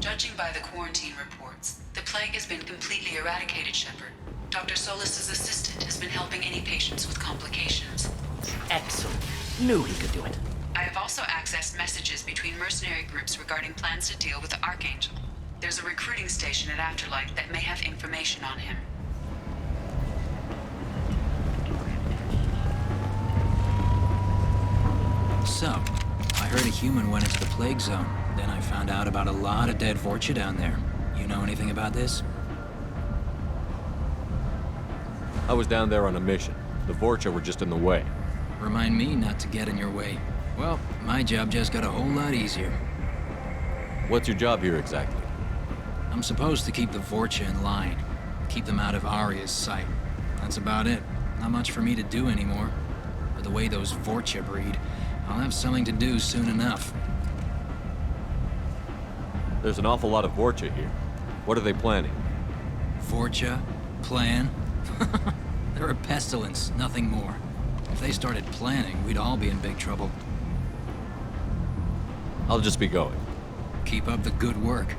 Judging by the quarantine reports, the plague has been completely eradicated, Shepard. Dr. Solis's assistant has been helping any patients with complications. Excellent. Knew he could do it. I have also accessed messages between mercenary groups regarding plans to deal with the Archangel. There's a recruiting station at Afterlight that may have information on him. So, I heard a human went into the plague zone. Then I found out about a lot of dead Vorcha down there. You know anything about this? I was down there on a mission. The Vorcha were just in the way. Remind me not to get in your way. Well, my job just got a whole lot easier. What's your job here exactly? I'm supposed to keep the Vorcha in line. Keep them out of Aria's sight. That's about it. Not much for me to do anymore. But the way those Vorcha breed, I'll have something to do soon enough. There's an awful lot of Vorcha here. What are they planning? Vorcha? Plan? They're a pestilence, nothing more. If they started planning, we'd all be in big trouble. I'll just be going. Keep up the good work.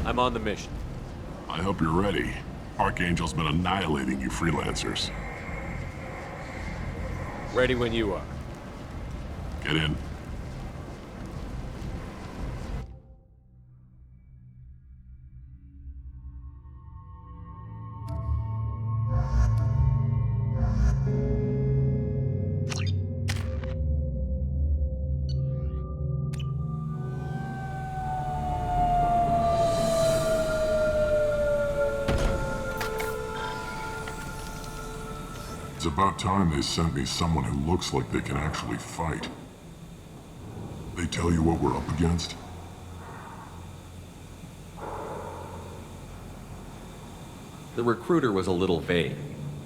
I'm on the mission. I hope you're ready. Archangel's been annihilating you freelancers. Ready when you are. Get in. It's about time they sent me someone who looks like they can actually fight. They tell you what we're up against? The recruiter was a little vague.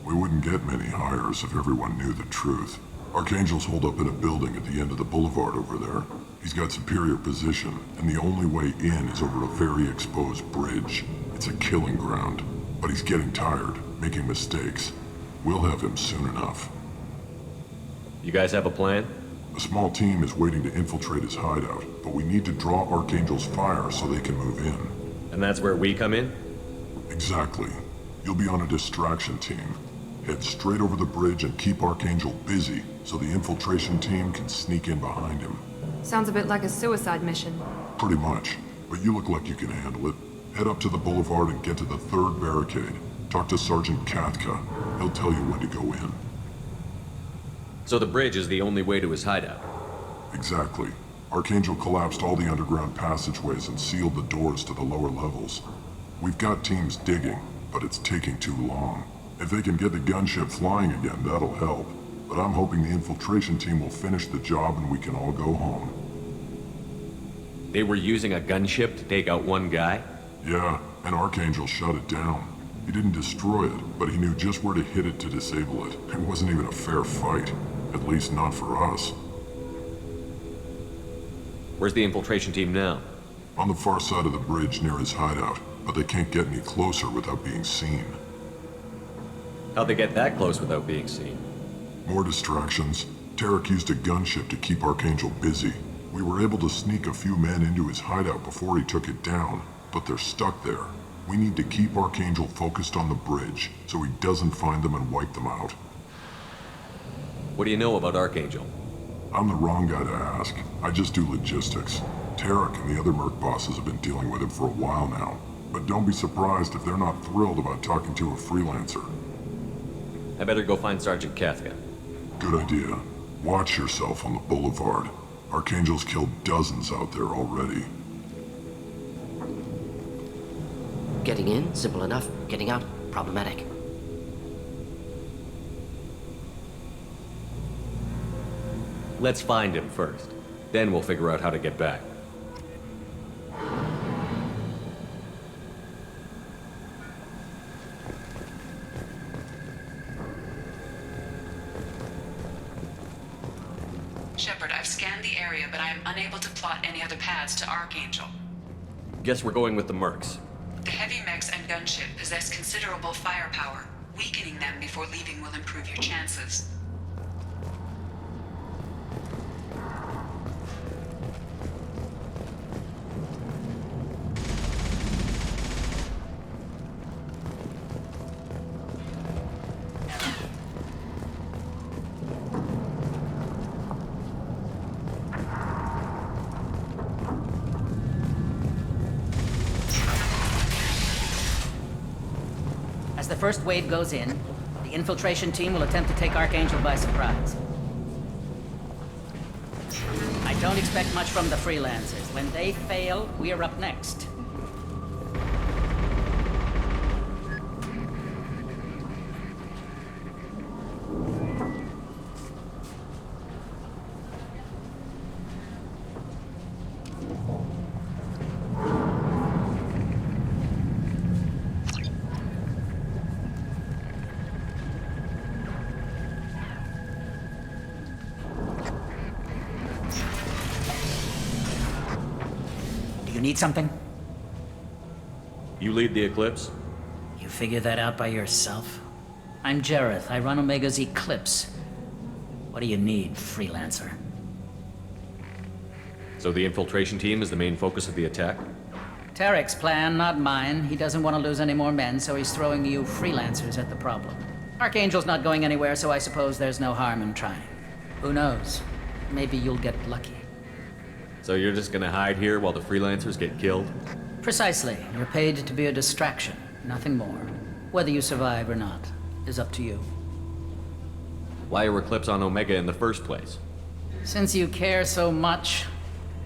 We wouldn't get many hires if everyone knew the truth. Archangel's holed up in a building at the end of the boulevard over there. He's got superior position, and the only way in is over a very exposed bridge. It's a killing ground. But he's getting tired, making mistakes. We'll have him soon enough. You guys have a plan? A small team is waiting to infiltrate his hideout, but we need to draw Archangel's fire so they can move in. And that's where we come in? Exactly. You'll be on a distraction team. Head straight over the bridge and keep Archangel busy so the infiltration team can sneak in behind him. Sounds a bit like a suicide mission. Pretty much, but you look like you can handle it. Head up to the boulevard and get to the third barricade. Talk to Sergeant Katka. He'll tell you when to go in. So the bridge is the only way to his hideout? Exactly. Archangel collapsed all the underground passageways and sealed the doors to the lower levels. We've got teams digging, but it's taking too long. If they can get the gunship flying again, that'll help. But I'm hoping the infiltration team will finish the job and we can all go home. They were using a gunship to take out one guy? Yeah, and Archangel shut it down. He didn't destroy it, but he knew just where to hit it to disable it. It wasn't even a fair fight. At least not for us. Where's the infiltration team now? On the far side of the bridge near his hideout, but they can't get any closer without being seen. How'd they get that close without being seen? More distractions. Tarek used a gunship to keep Archangel busy. We were able to sneak a few men into his hideout before he took it down, but they're stuck there. We need to keep Archangel focused on the bridge, so he doesn't find them and wipe them out. What do you know about Archangel? I'm the wrong guy to ask. I just do logistics. Tarek and the other Merc bosses have been dealing with him for a while now. But don't be surprised if they're not thrilled about talking to a freelancer. I better go find Sergeant Katka. Good idea. Watch yourself on the boulevard. Archangel's killed dozens out there already. Getting in, simple enough. Getting out, problematic. Let's find him first. Then we'll figure out how to get back. Shepard, I've scanned the area, but I am unable to plot any other paths to Archangel. Guess we're going with the Mercs. The heavy mechs and gunship possess considerable firepower. Weakening them before leaving will improve your chances. As the first wave goes in, the infiltration team will attempt to take Archangel by surprise. I don't expect much from the freelancers. When they fail, we are up next. You need something? You lead the Eclipse? You figure that out by yourself? I'm Jareth. I run Omega's Eclipse. What do you need, freelancer? So the infiltration team is the main focus of the attack? Tarek's plan, not mine. He doesn't want to lose any more men, so he's throwing you freelancers at the problem. Archangel's not going anywhere, so I suppose there's no harm in trying. Who knows? Maybe you'll get lucky. So you're just gonna hide here while the freelancers get killed? Precisely. You're paid to be a distraction, nothing more. Whether you survive or not is up to you. Why are Eclipse on Omega in the first place? Since you care so much,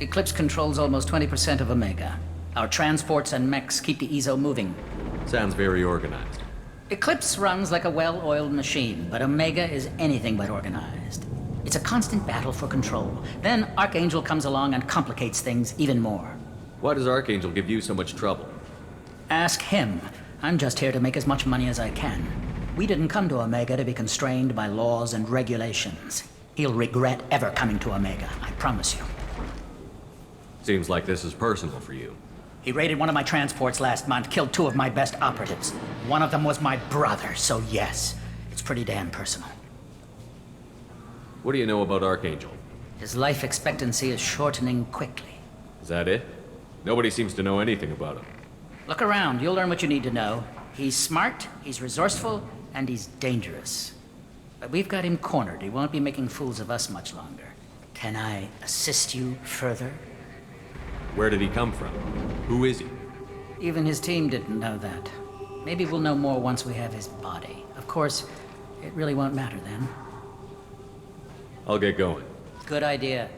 Eclipse controls almost 20% of Omega. Our transports and mechs keep the EZO moving. Sounds very organized. Eclipse runs like a well-oiled machine, but Omega is anything but organized. It's a constant battle for control. Then Archangel comes along and complicates things even more. Why does Archangel give you so much trouble? Ask him. I'm just here to make as much money as I can. We didn't come to Omega to be constrained by laws and regulations. He'll regret ever coming to Omega, I promise you. Seems like this is personal for you. He raided one of my transports last month, killed 2 of my best operatives. One of them was my brother, so yes, it's pretty damn personal. What do you know about Archangel? His life expectancy is shortening quickly. Is that it? Nobody seems to know anything about him. Look around, you'll learn what you need to know. He's smart, he's resourceful, and he's dangerous. But we've got him cornered. He won't be making fools of us much longer. Can I assist you further? Where did he come from? Who is he? Even his team didn't know that. Maybe we'll know more once we have his body. Of course, it really won't matter then. I'll get going. Good idea.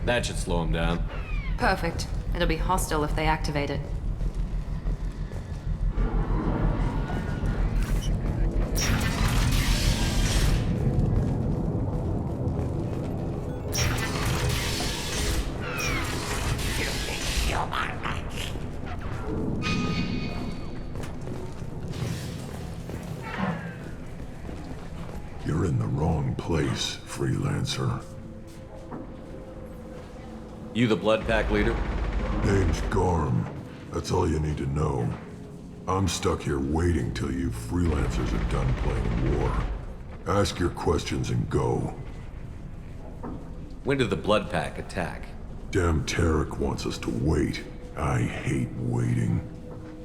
That should slow him down. Perfect. It'll be hostile if they activate it. You're in the wrong place, freelancer. You the Blood Pack leader? Name's Garm. That's all you need to know. I'm stuck here waiting till you freelancers are done playing war. Ask your questions and go. When did the Blood Pack attack? Damn Tarek wants us to wait. I hate waiting.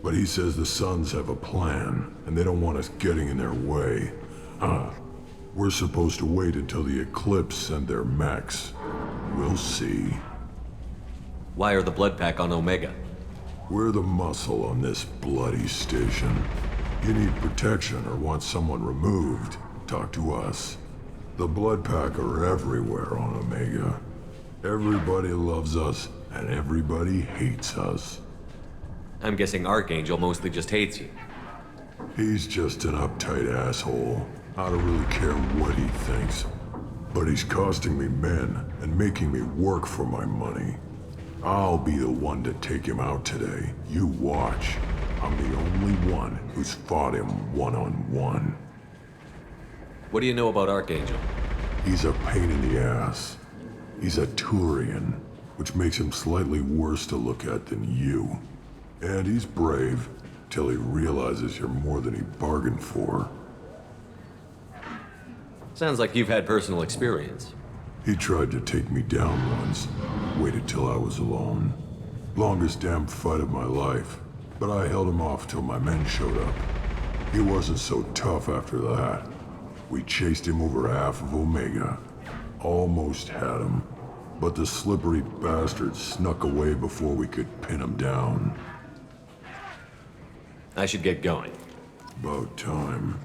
But he says the Suns have a plan, and they don't want us getting in their way. We're supposed to wait until the Eclipse send their mechs. We'll see. Why are the Blood Pack on Omega? We're the muscle on this bloody station. You need protection or want someone removed, talk to us. The Blood Pack are everywhere on Omega. Everybody loves us, and everybody hates us. I'm guessing Archangel mostly just hates you. He's just an uptight asshole. I don't really care what he thinks. But he's costing me men and making me work for my money. I'll be the one to take him out today. You watch. I'm the only one who's fought him one-on-one. What do you know about Archangel? He's a pain in the ass. He's a Turian, which makes him slightly worse to look at than you. And he's brave, till he realizes you're more than he bargained for. Sounds like you've had personal experience. He tried to take me down once. Waited till I was alone. Longest damn fight of my life. But I held him off till my men showed up. He wasn't so tough after that. We chased him over half of Omega. Almost had him. But the slippery bastard snuck away before we could pin him down. I should get going. About time.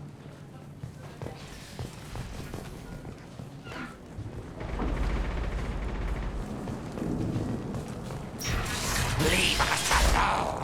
Leave us alone!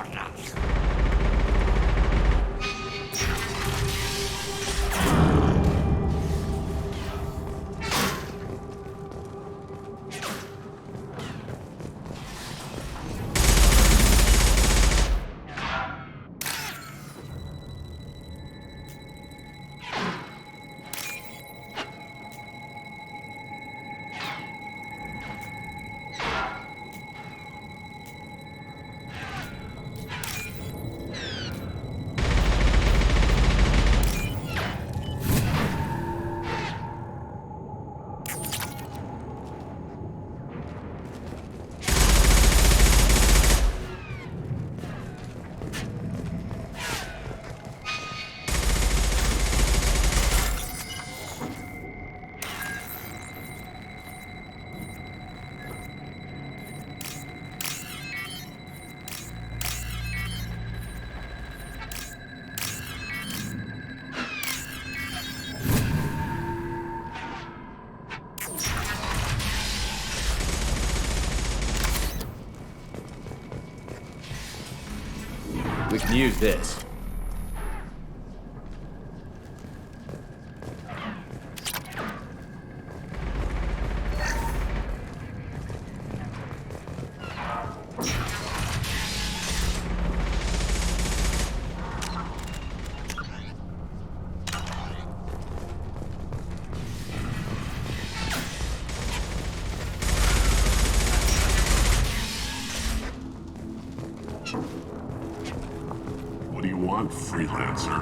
We can use this. What do you want, freelancer?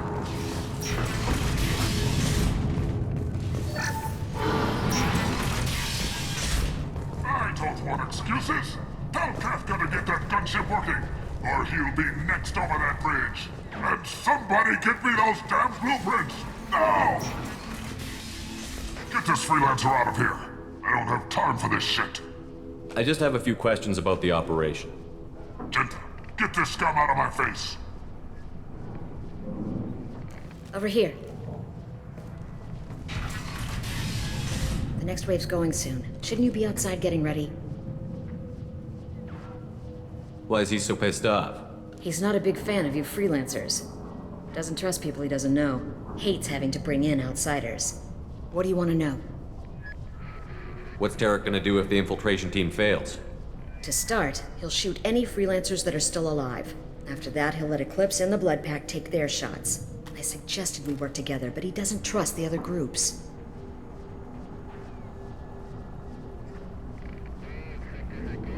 I don't want excuses. Tell Kafka to get that gunship working, or he'll be next over that bridge. And somebody get me those damn blueprints, now! Get this freelancer out of here. I don't have time for this shit. I just have a few questions about the operation. Genta, get this scum out of my face. Over here. The next wave's going soon. Shouldn't you be outside getting ready? Why is he so pissed off? He's not a big fan of you freelancers. Doesn't trust people he doesn't know. Hates having to bring in outsiders. What do you want to know? What's Tarek gonna do if the infiltration team fails? To start, he'll shoot any freelancers that are still alive. After that, he'll let Eclipse and the Blood Pack take their shots. I suggested we work together, but he doesn't trust the other groups.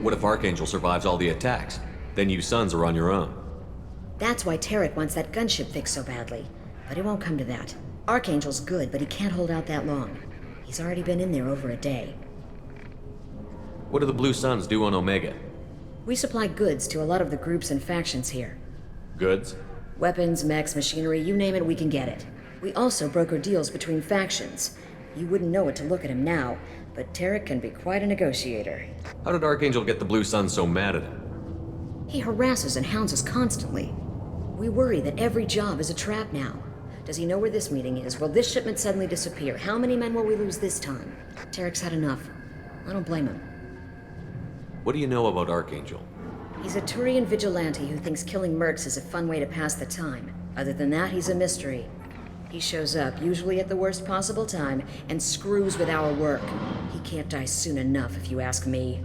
What if Archangel survives all the attacks? Then you sons are on your own. That's why Tarek wants that gunship fixed so badly. But it won't come to that. Archangel's good, but he can't hold out that long. He's already been in there over a day. What do the Blue Suns do on Omega? We supply goods to a lot of the groups and factions here. Goods? Weapons, mechs, machinery, you name it, we can get it. We also broker deals between factions. You wouldn't know it to look at him now, but Tarek can be quite a negotiator. How did Archangel get the Blue Suns so mad at him? He harasses and hounds us constantly. We worry that every job is a trap now. Does he know where this meeting is? Will this shipment suddenly disappear? How many men will we lose this time? Tarek's had enough. I don't blame him. What do you know about Archangel? He's a Turian vigilante who thinks killing mercs is a fun way to pass the time. Other than that, he's a mystery. He shows up, usually at the worst possible time, and screws with our work. He can't die soon enough, if you ask me.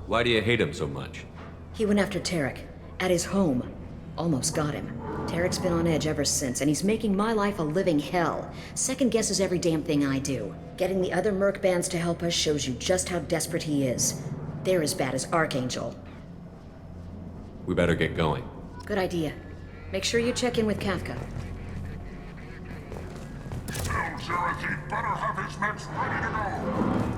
Why do you hate him so much? He went after Tarek, at his home. Almost got him. Tarek's been on edge ever since, and he's making my life a living hell. Second guesses every damn thing I do. Getting the other merc bands to help us shows you just how desperate he is. They're as bad as Archangel. We better get going. Good idea. Make sure you check in with Kafka. Tell Zareth he'd better have his mechs ready to go.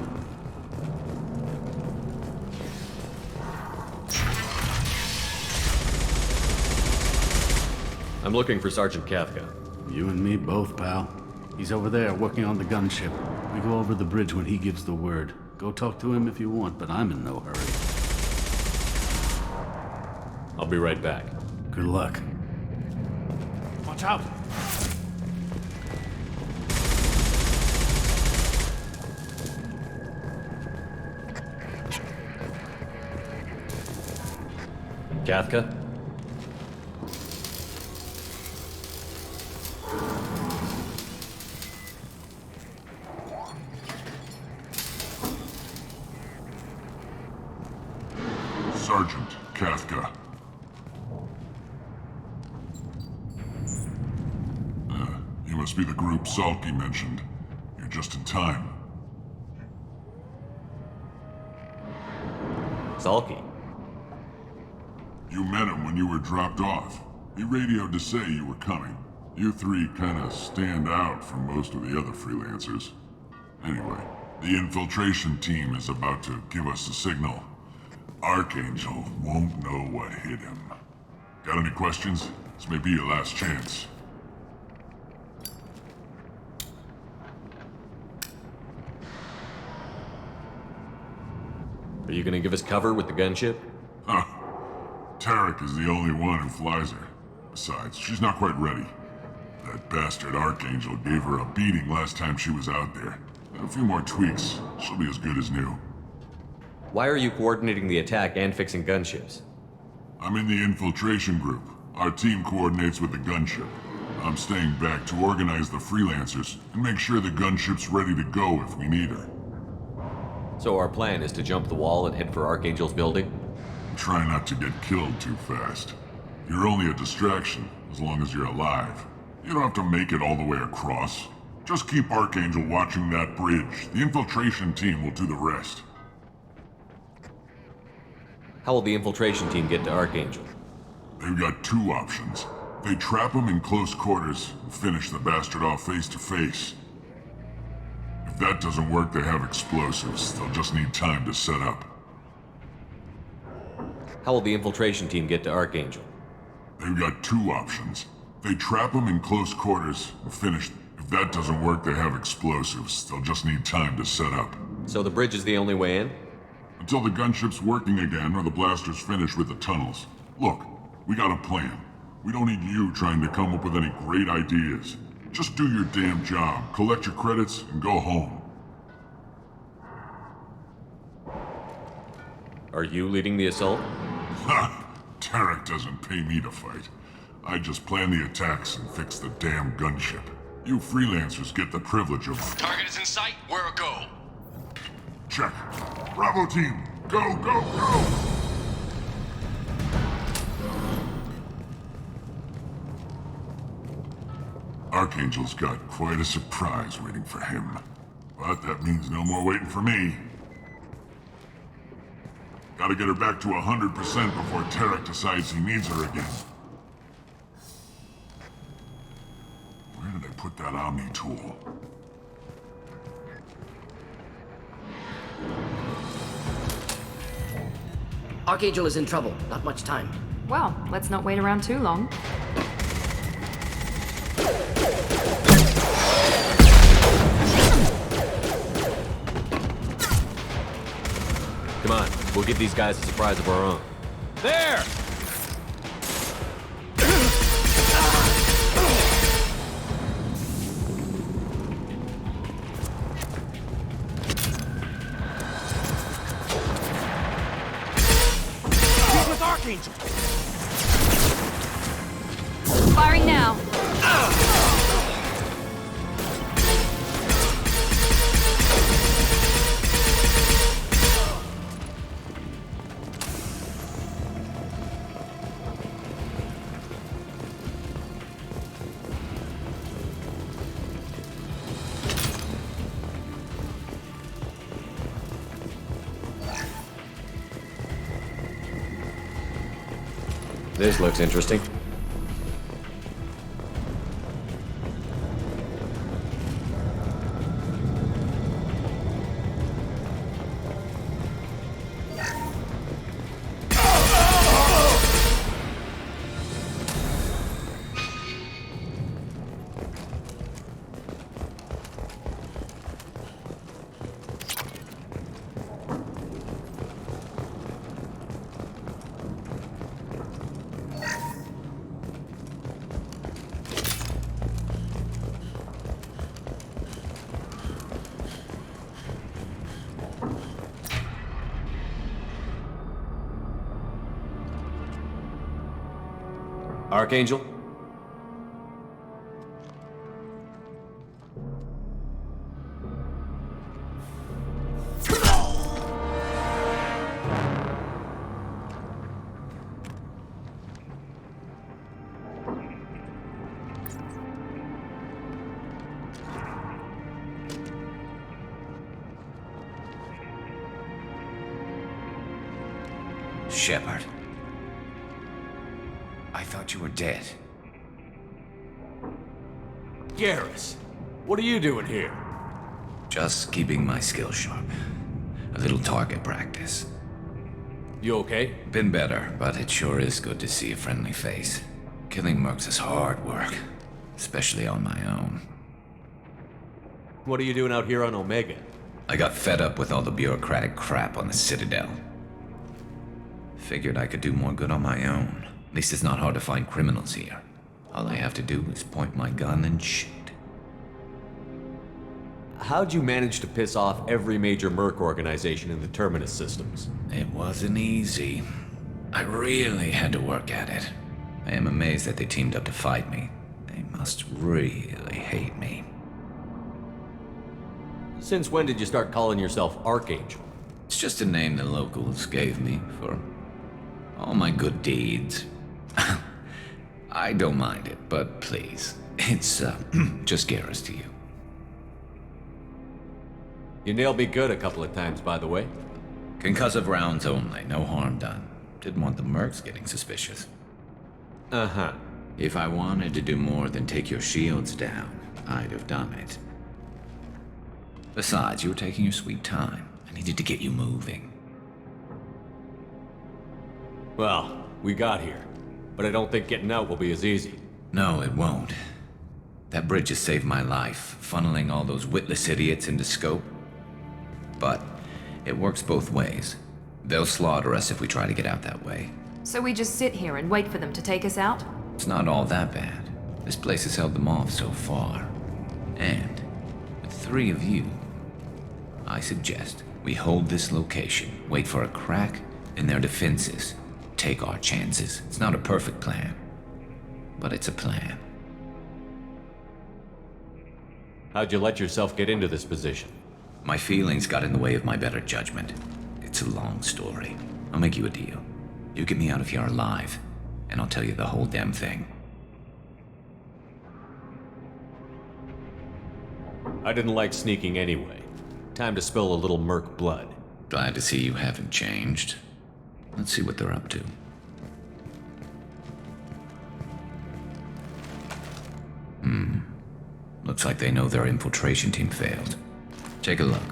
I'm looking for Sergeant Kafka. You and me both, pal. He's over there working on the gunship. We go over the bridge when he gives the word. Go talk to him if you want, but I'm in no hurry. I'll be right back. Good luck. Watch out! Kafka? Sergeant Kafka. You must be the group Salky mentioned. You're just in time. Salky? You met him when you were dropped off. He radioed to say you were coming. You three kinda stand out from most of the other freelancers. Anyway, the infiltration team is about to give us the signal. Archangel won't know what hit him. Got any questions? This may be your last chance. Are you gonna give us cover with the gunship? Huh. Tarek is the only one who flies her. Besides, she's not quite ready. That bastard Archangel gave her a beating last time she was out there. A few more tweaks, she'll be as good as new. Why are you coordinating the attack and fixing gunships? I'm in the infiltration group. Our team coordinates with the gunship. I'm staying back to organize the freelancers and make sure the gunship's ready to go if we need her. So our plan is to jump the wall and head for Archangel's building? Try not to get killed too fast. You're only a distraction, as long as you're alive. You don't have to make it all the way across. Just keep Archangel watching that bridge. The infiltration team will do the rest. How will the infiltration team get to Archangel? They've got two options. They trap him in close quarters and finish the bastard off face to face. If that doesn't work, they have explosives. They'll just need time to set up. How will the infiltration team get to Archangel? They've got two options. They trap him in close quarters and finish. If that doesn't work, they have explosives. They'll just need time to set up. So the bridge is the only way in? Until the gunship's working again or the blasters finish with the tunnels. Look, we got a plan. We don't need you trying to come up with any great ideas. Just do your damn job, collect your credits, and go home. Are you leading the assault? Ha! Tarek doesn't pay me to fight. I just plan the attacks and fix the damn gunship. You freelancers get the privilege of... Target is in sight. Where a go? Check. Bravo team, go, go, go! Archangel's got quite a surprise waiting for him. But that means no more waiting for me. Gotta get her back to 100% before Tarek decides he needs her again. Where did I put that Omni tool? Archangel is in trouble. Not much time. Well, let's not wait around too long. Come on, we'll give these guys a surprise of our own. There! He's with Archangel! Firing now. This looks interesting. Archangel? Shepard. I thought you were dead. Garrus, what are you doing here? Just keeping my skills sharp. A little target practice. You okay? Been better, but it sure is good to see a friendly face. Killing mercs is hard work, especially on my own. What are you doing out here on Omega? I got fed up with all the bureaucratic crap on the Citadel. Figured I could do more good on my own. At least it's not hard to find criminals here. All I have to do is point my gun and shoot. How'd you manage to piss off every major merc organization in the Terminus systems? It wasn't easy. I really had to work at it. I am amazed that they teamed up to fight me. They must really hate me. Since when did you start calling yourself Archangel? It's just a name the locals gave me for all my good deeds. I don't mind it, but please, it's just Garrus to you. You nailed me good a couple of times, by the way. Concussive rounds only, no harm done. Didn't want the mercs getting suspicious. Uh-huh. If I wanted to do more than take your shields down, I'd have done it. Besides, you were taking your sweet time. I needed to get you moving. Well, we got here. But I don't think getting out will be as easy. No, it won't. That bridge has saved my life, funneling all those witless idiots into scope. But it works both ways. They'll slaughter us if we try to get out that way. So we just sit here and wait for them to take us out? It's not all that bad. This place has held them off so far. And with 3 of you, I suggest we hold this location, wait for a crack, in their defenses, take our chances. It's not a perfect plan, but it's a plan. How'd you let yourself get into this position? My feelings got in the way of my better judgment. It's a long story. I'll make you a deal. You get me out of here alive, and I'll tell you the whole damn thing. I didn't like sneaking anyway. Time to spill a little merc blood. Glad to see you haven't changed. Let's see what they're up to. Looks like they know their infiltration team failed. Take a look.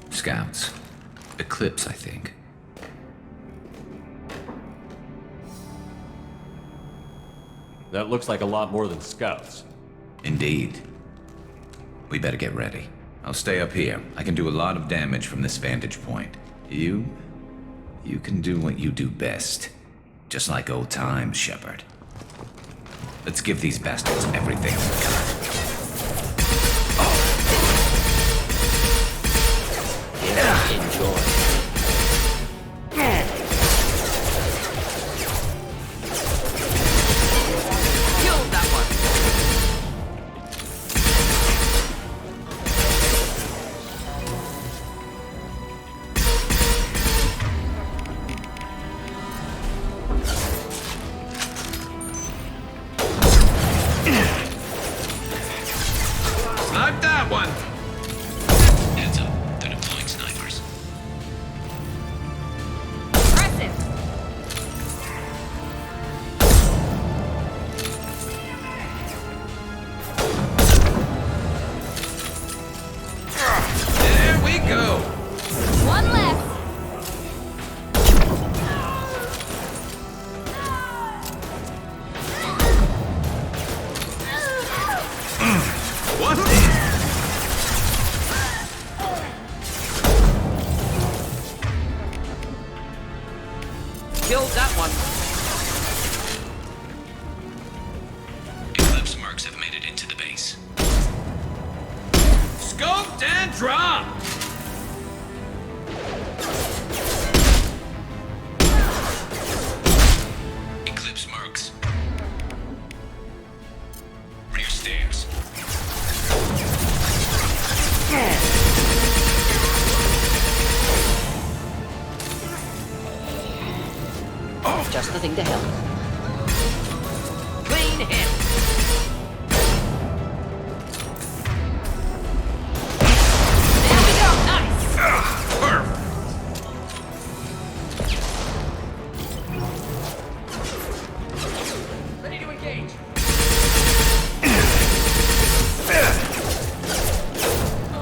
Scouts. Eclipse, I think. That looks like a lot more than scouts. Indeed. We better get ready. I'll stay up here. I can do a lot of damage from this vantage point. You can do what you do best. Just like old times, Shepard. Let's give these bastards everything we've got. Enjoy. Killed that one. Snipe that one! Heads up, they're deploying snipers. Impressive! There we go! One left! What? Killed that one. Eclipse mercs have made it into the base. Scoped and dropped! Eclipse mercs. Rear stairs. Just the thing to help. Clean hit. There we go. Nice. Perfect. Ready to engage.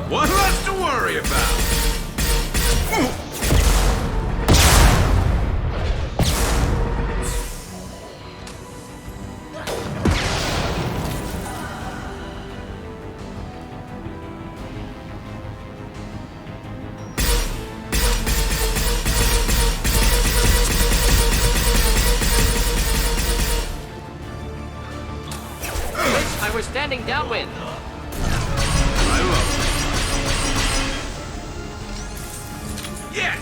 One less to worry about. I was standing downwind. I love it. Yes!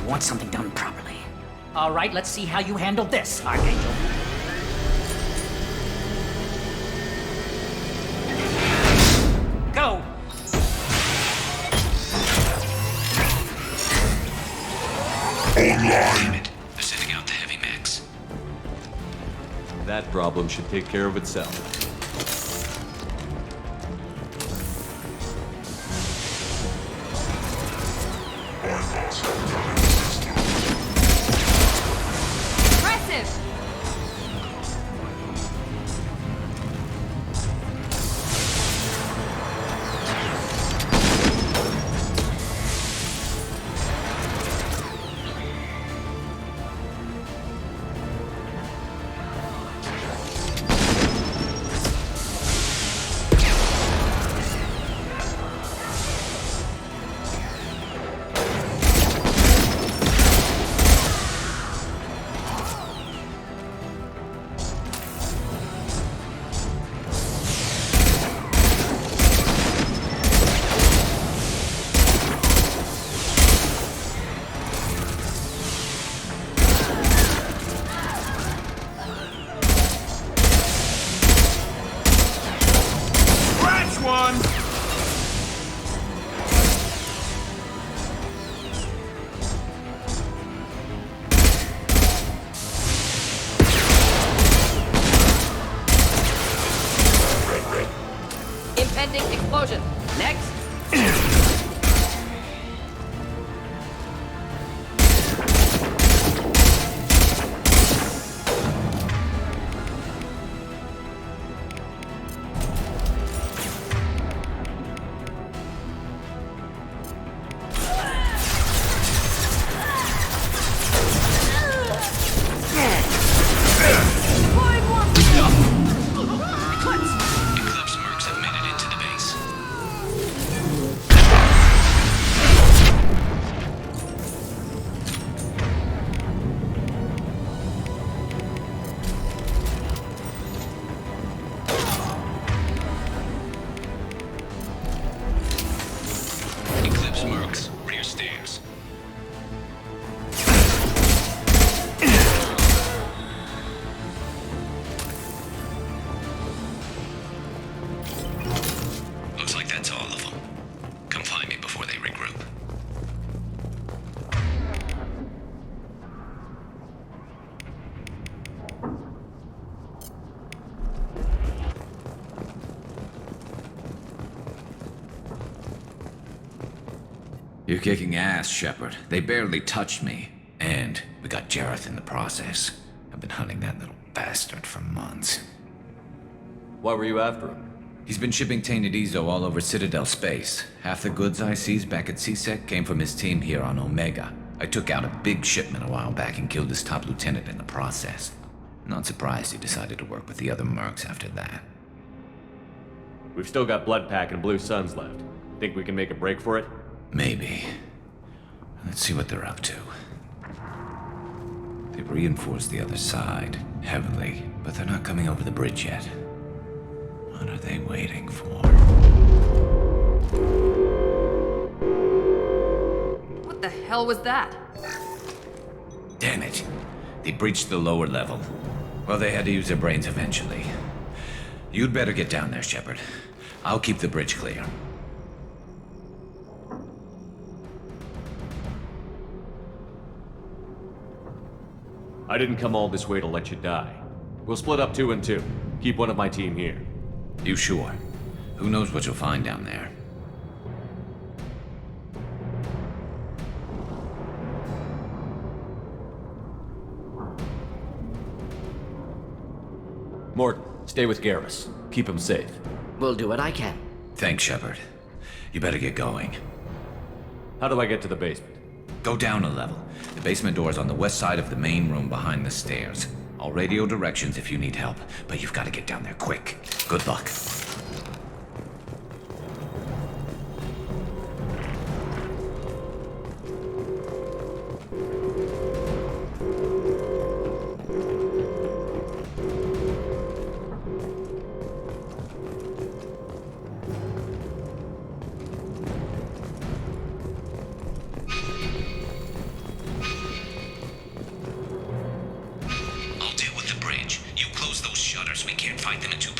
want something done properly. All right, let's see how you handle this, Archangel. Go! Online. They're sending out the heavy mechs. That problem should take care of itself. Impressive! Impending explosion. Next. Eclipse mercs have made it into the base. Eclipse mercs, rear stairs. Looks like that's all of them. Come find me before they regroup. You're kicking ass, Shepard. They barely touched me. And we got Jareth in the process. I've been hunting that little bastard for months. Why were you after him? He's been shipping tainted Ezo all over Citadel space. Half the goods I seized back at CSEC came from his team here on Omega. I took out a big shipment a while back and killed his top lieutenant in the process. Not surprised he decided to work with the other mercs after that. We've still got Bloodpack and Blue Suns left. Think we can make a break for it? Maybe. Let's see what they're up to. They've reinforced the other side, heavily, but they're not coming over the bridge yet. What are they waiting for? What the hell was that? Damn it. They breached the lower level. Well, they had to use their brains eventually. You'd better get down there, Shepard. I'll keep the bridge clear. I didn't come all this way to let you die. We'll split up 2 and 2. Keep one of my team here. You sure? Who knows what you'll find down there? Morton, stay with Garrus. Keep him safe. We'll do what I can. Thanks, Shepard. You better get going. How do I get to the basement? Go down a level. The basement door is on the west side of the main room behind the stairs. I'll radio directions if you need help, but you've got to get down there quick. Good luck.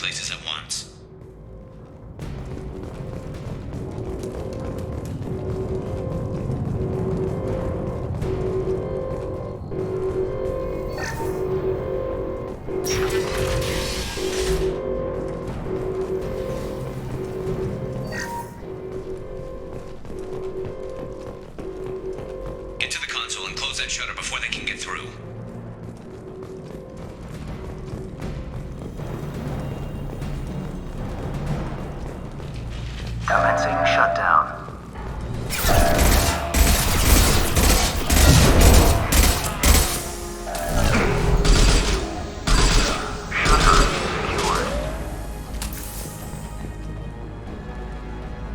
places at once. Get to the console and close that shutter before they can get through. Commencing shutdown.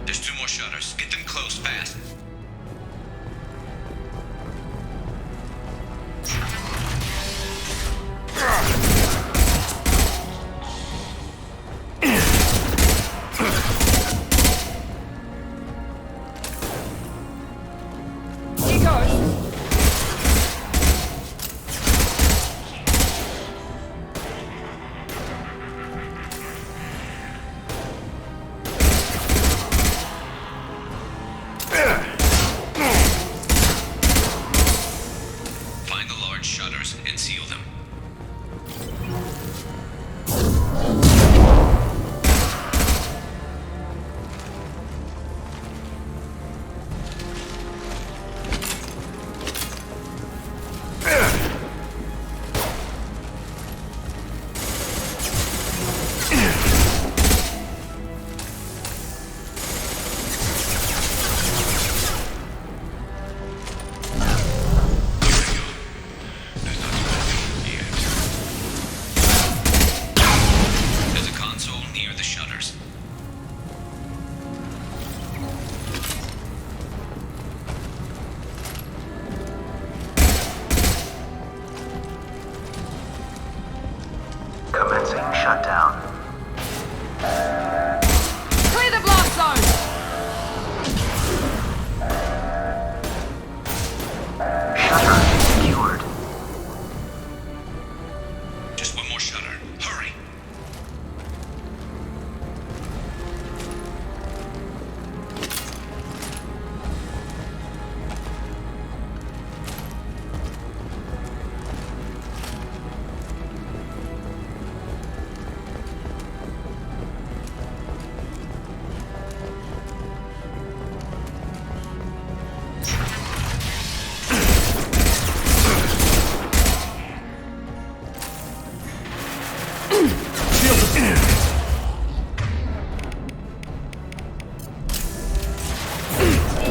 There's 2 more shutters. Get them closed fast. Find the large shutters and seal them. There's a console near the shutters. Commencing shutdown. Clear the blast zone! Shutter secured. Just 1 more shutter. Hurry!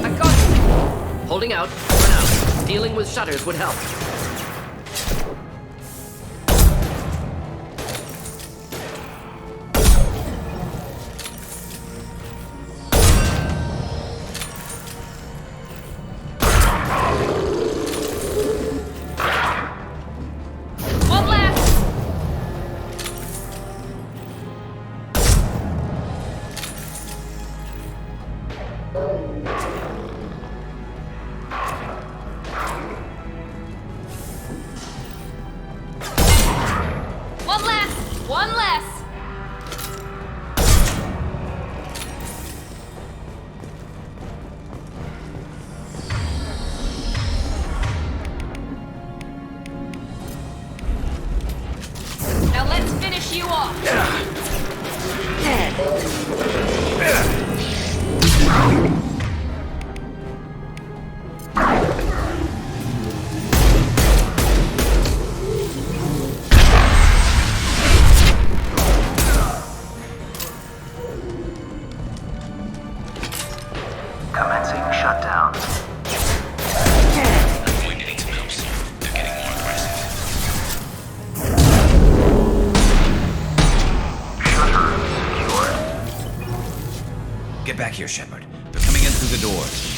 I got you! Holding out for now. Dealing with shutters would help. One left! One less! One less! Now let's finish you off! Commencing shutdown. I'm going to need some help soon. They're getting more aggressive. Shutter secured. Get back here, Shepard. They're coming in through the doors.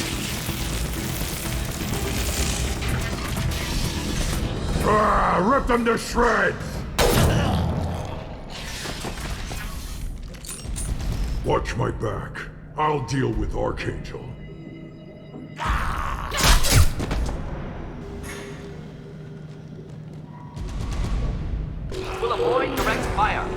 Rip them to shreds! Watch my back. I'll deal with Archangel. Will avoid direct fire.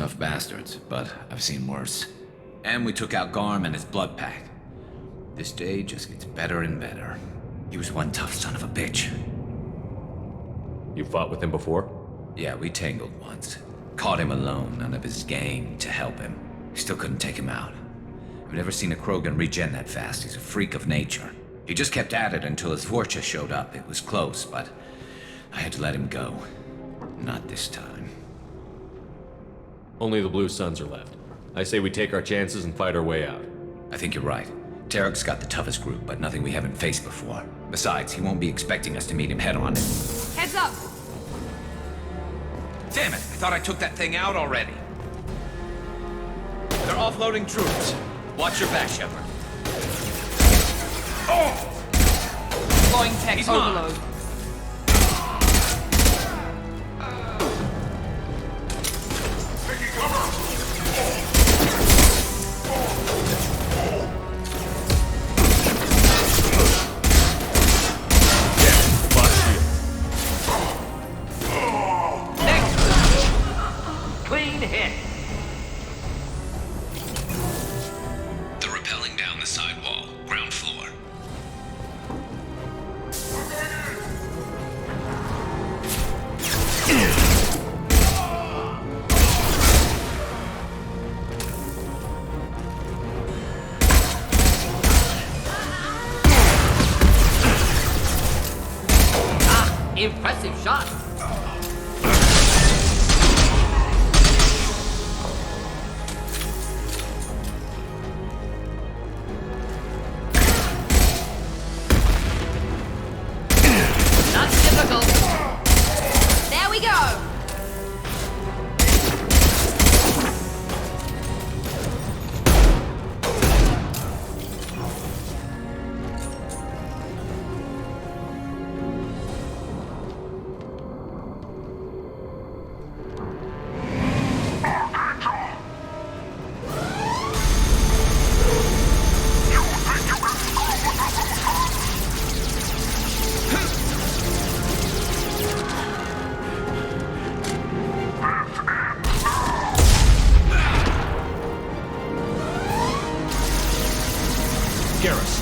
tough bastards, but I've seen worse. And we took out Garm and his blood pack. This day just gets better and better. He was one tough son of a bitch. You fought with him before? Yeah, we tangled once. Caught him alone, none of his gang to help him. Still couldn't take him out. I've never seen a Krogan regen that fast. He's a freak of nature. He just kept at it until his Vorcha showed up. It was close, but I had to let him go. Not this time. Only the Blue Suns are left. I say we take our chances and fight our way out. I think you're right. Tarek's got the toughest group, but nothing we haven't faced before. Besides, he won't be expecting us to meet him head-on. Heads up! Damn it! I thought I took that thing out already. They're offloading troops. Watch your back, Shepard. Oh! Deploying tech He's overload. mine. Clean hit. They're rappelling down the side wall, ground floor. Impressive shot. Not difficult. There we go! Garrus.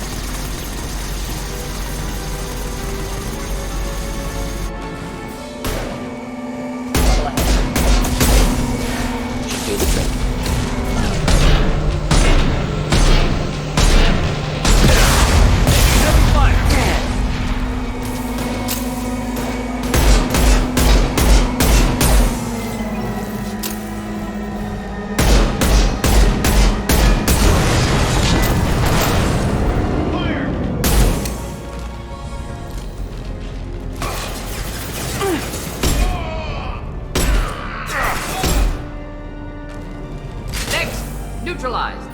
Do the trick. Heavy fire! Next, neutralized.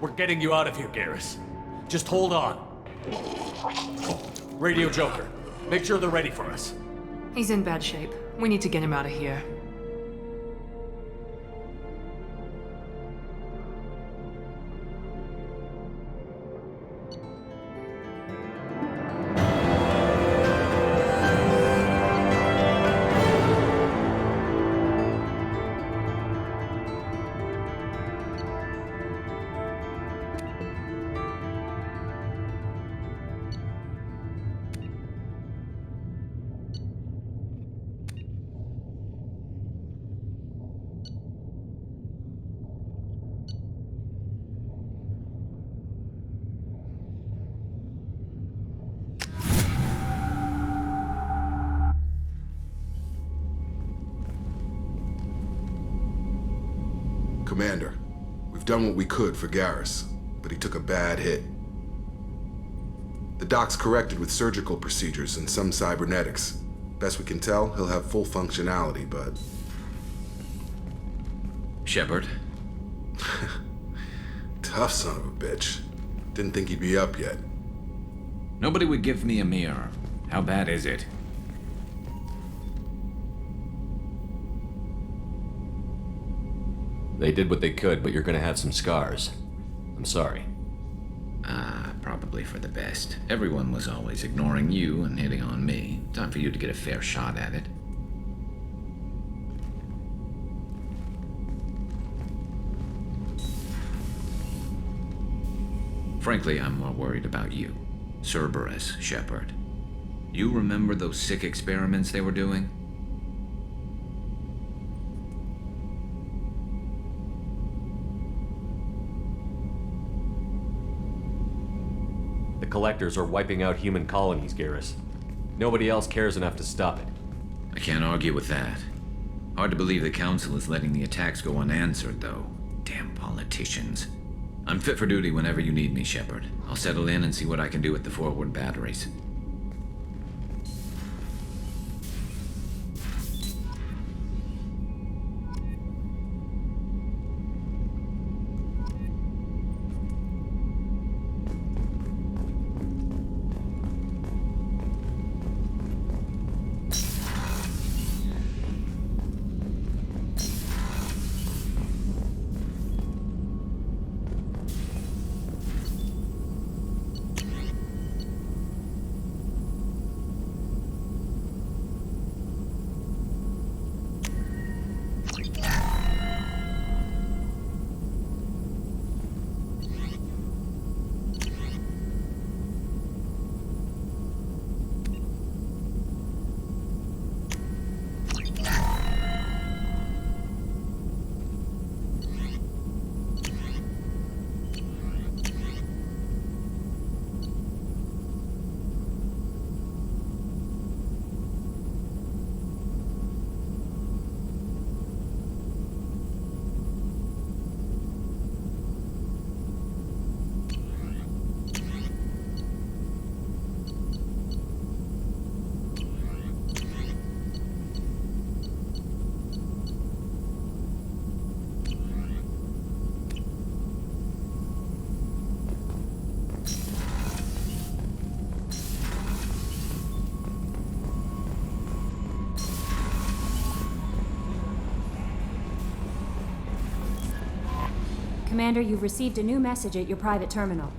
We're getting you out of here, Garrus. Just hold on. Radio Joker, make sure they're ready for us. He's in bad shape. We need to get him out of here. Commander, we've done what we could for Garrus, but he took a bad hit. The doc's corrected with surgical procedures and some cybernetics. Best we can tell, he'll have full functionality, but... Shepard? Tough son of a bitch. Didn't think he'd be up yet. Nobody would give me a mirror. How bad is it? They did what they could, but you're gonna have some scars. I'm sorry. Probably for the best. Everyone was always ignoring you and hitting on me. Time for you to get a fair shot at it. Frankly, I'm more worried about you. Cerberus, Shepard. You remember those sick experiments they were doing? The Collectors are wiping out human colonies, Garrus. Nobody else cares enough to stop it. I can't argue with that. Hard to believe the Council is letting the attacks go unanswered, though. Damn politicians. I'm fit for duty whenever you need me, Shepard. I'll settle in and see what I can do with the forward batteries. Commander, you've received a new message at your private terminal.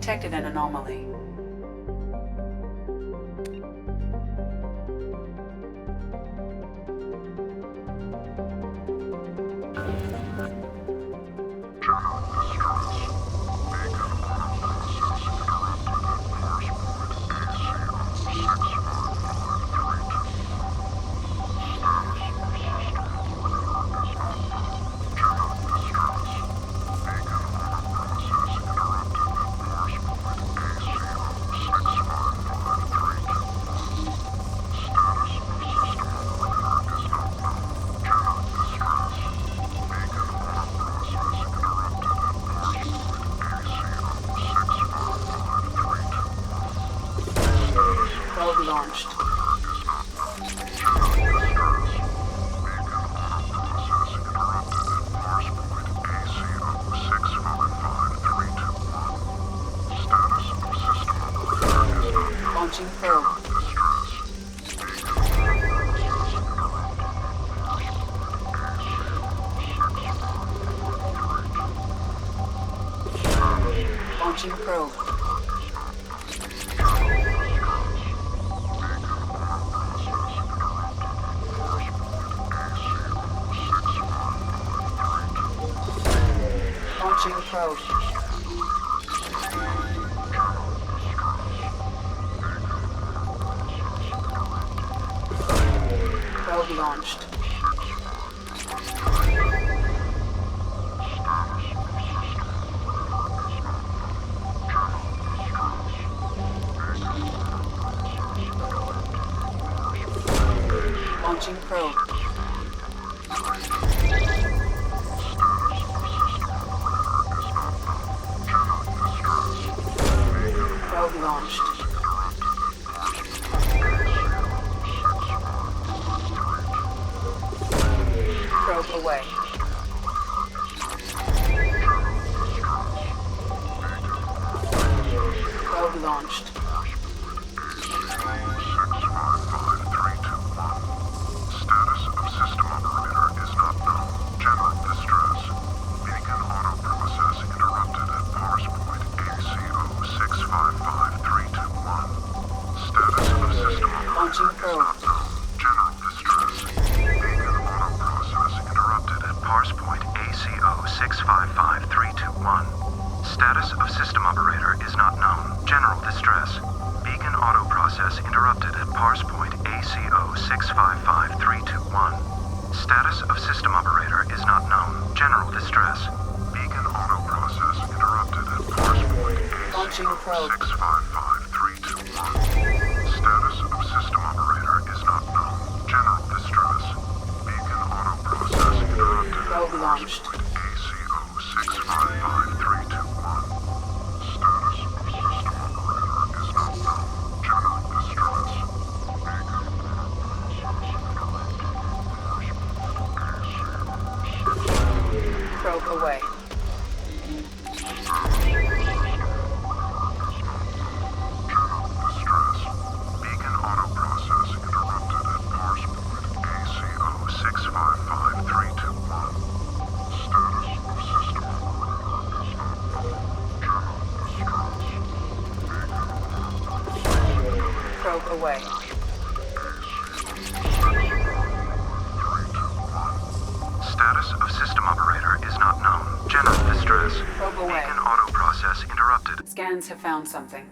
detected an anomaly. Probe launched. Launching probe. Launching probe. Launching probe. Probe launched. Launching probe. Probe launched. Probe away. Probe launched. Status of system operator is not known. General distress. Beacon auto processing interrupted at parse point ACO 655321. Status of system Launching probe. general distress. Beacon auto processing interrupted at parse point ACO 655321. Status of system operator is not known. General distress. Beacon auto process interrupted at parse point ACO 655321. Status of system operator is not known. General distress. Beacon auto process interrupted at parse point Launching probe. 655321. Status of system operator is not known. General distress. Beacon auto process interrupted. Probe launched. ACO 655321. Status of system operator is not known. General distress. Probe away. Beacon auto processing interrupted at parse point ACO 655321. Status of system Probe away. Status of system operator is not known. General distress. Probe away. Beacon auto process interrupted. Scans have found something.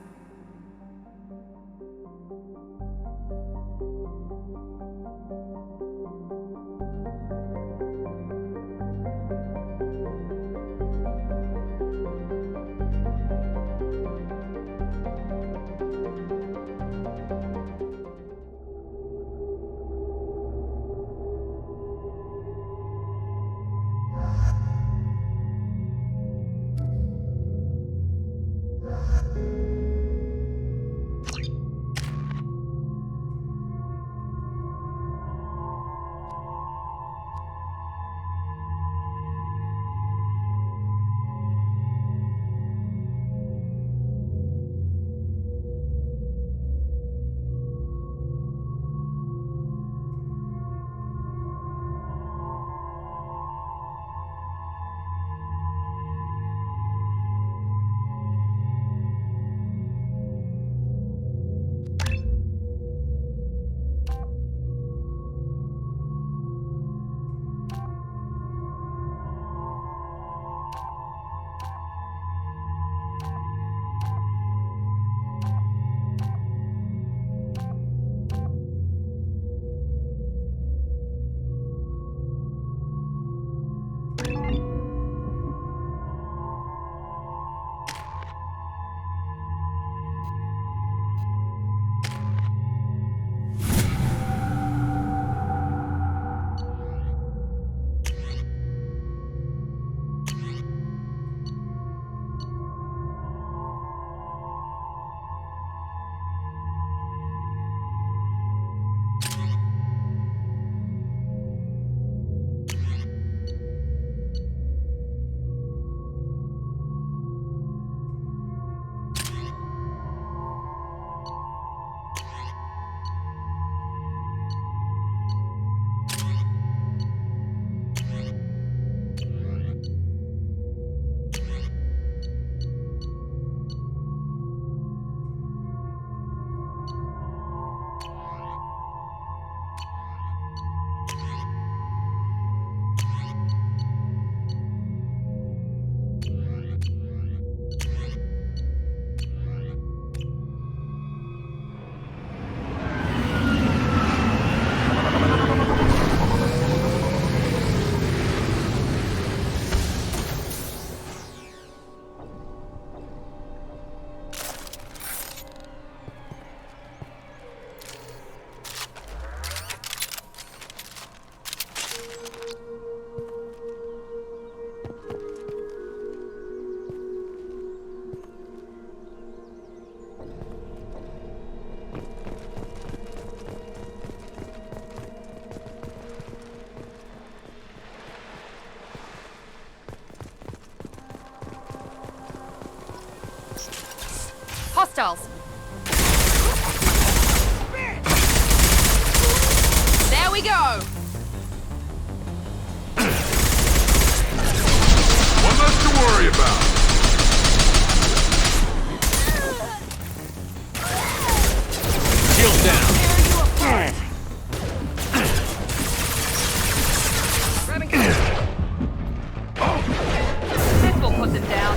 hostiles. There we go. One less to worry about. Shield down. Grabbing cover. This will put them down.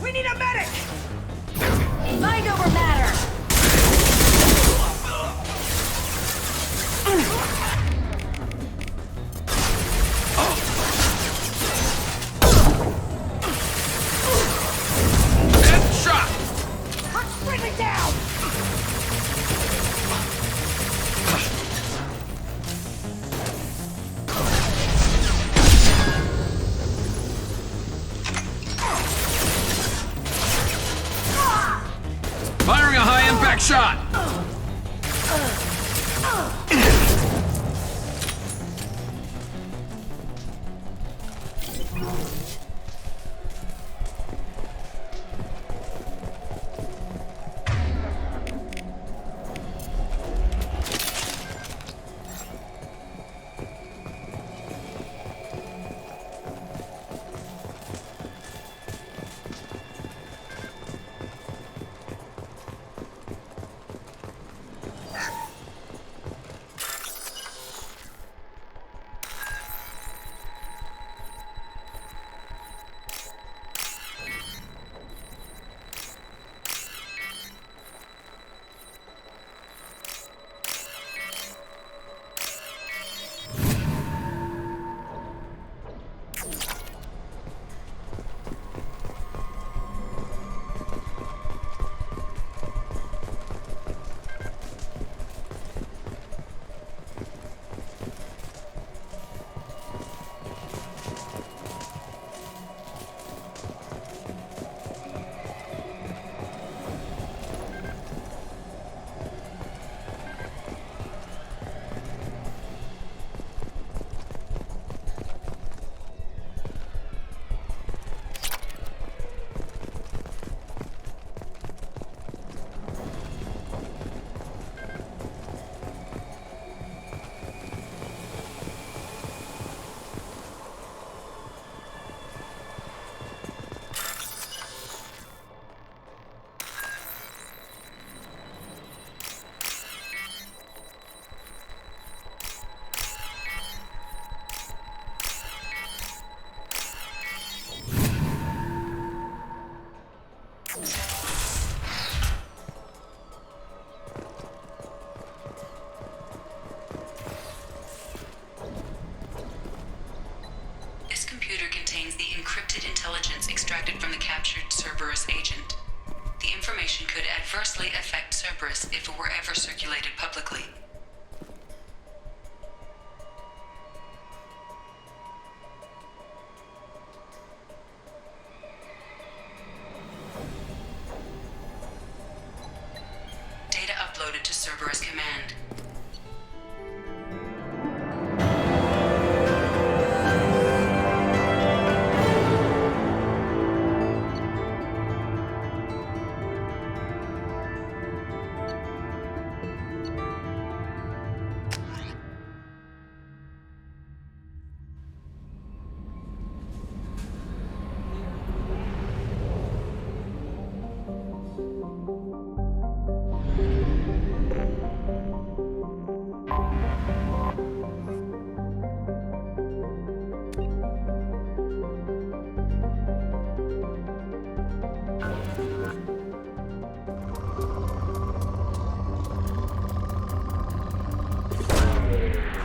We need a medic! Mind over matter! Headshot! Hunt Ridley down! Firing a high-impact shot! This computer contains the encrypted intelligence extracted from the captured Cerberus agent. The information could adversely affect Cerberus if it were ever circulated publicly. Data uploaded to Cerberus Command.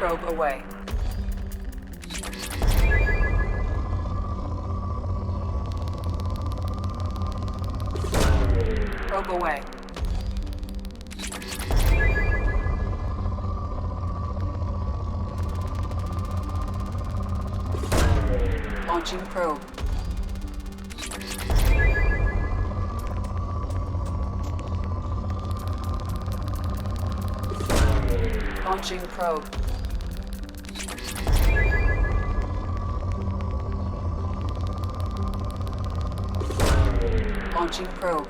Probe away. Probe away. Launching probe. Launching probe. Launching probe.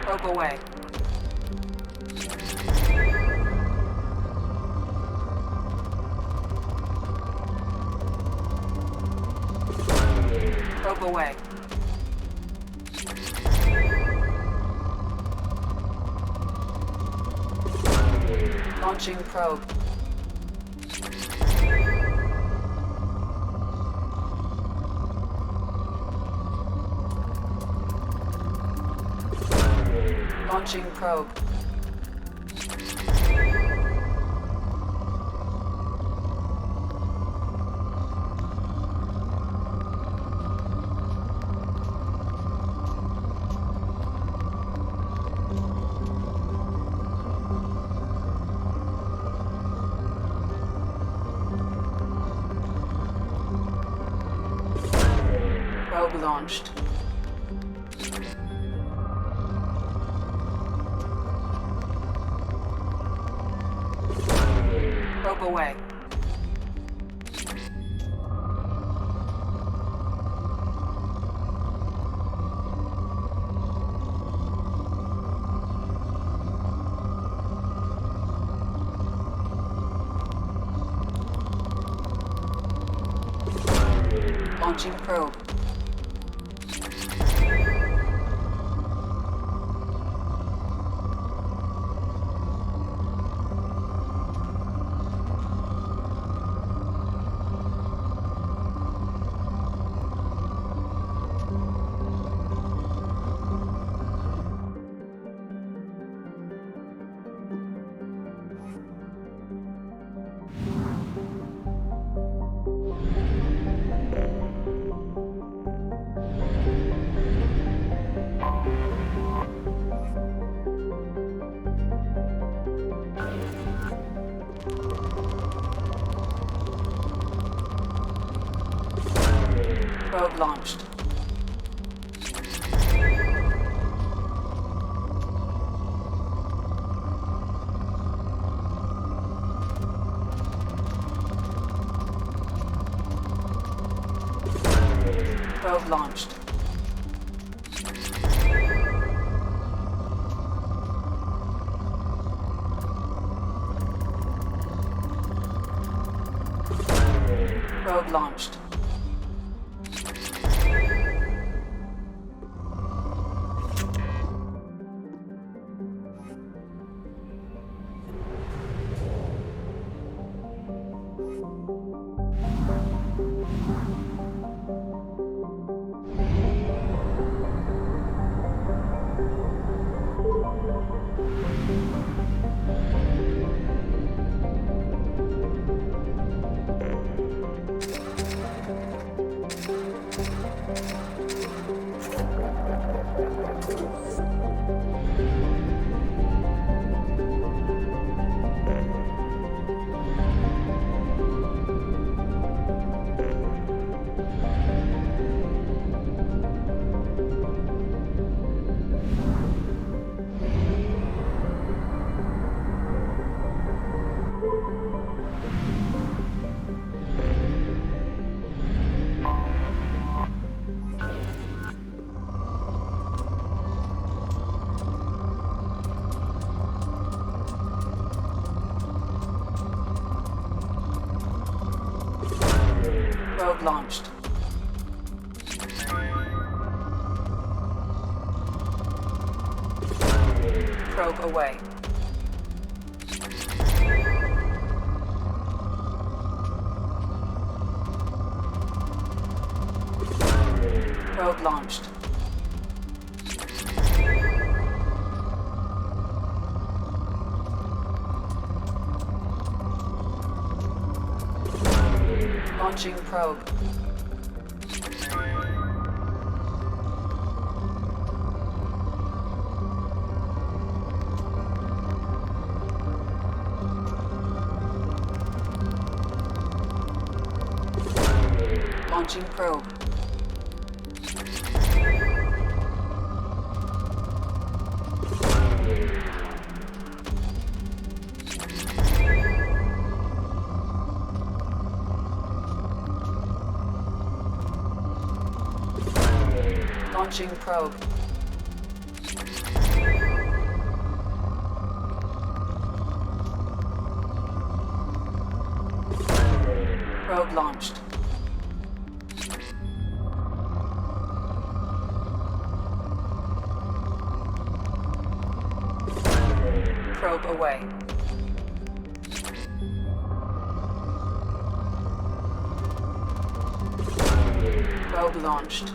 Probe away. Probe away. Launching probe. Launching probe. Probe launched. Probe away. Launching probe. Probe launched. Probe launched. Probe launched. Probe launched. Probe away. Probe launched. Launching probe. Launching probe. Launching probe. Probe launched. Probe away. Probe launched.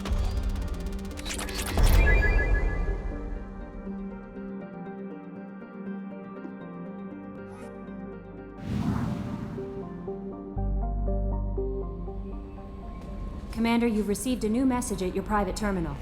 Commander, you've received a new message at your private terminal.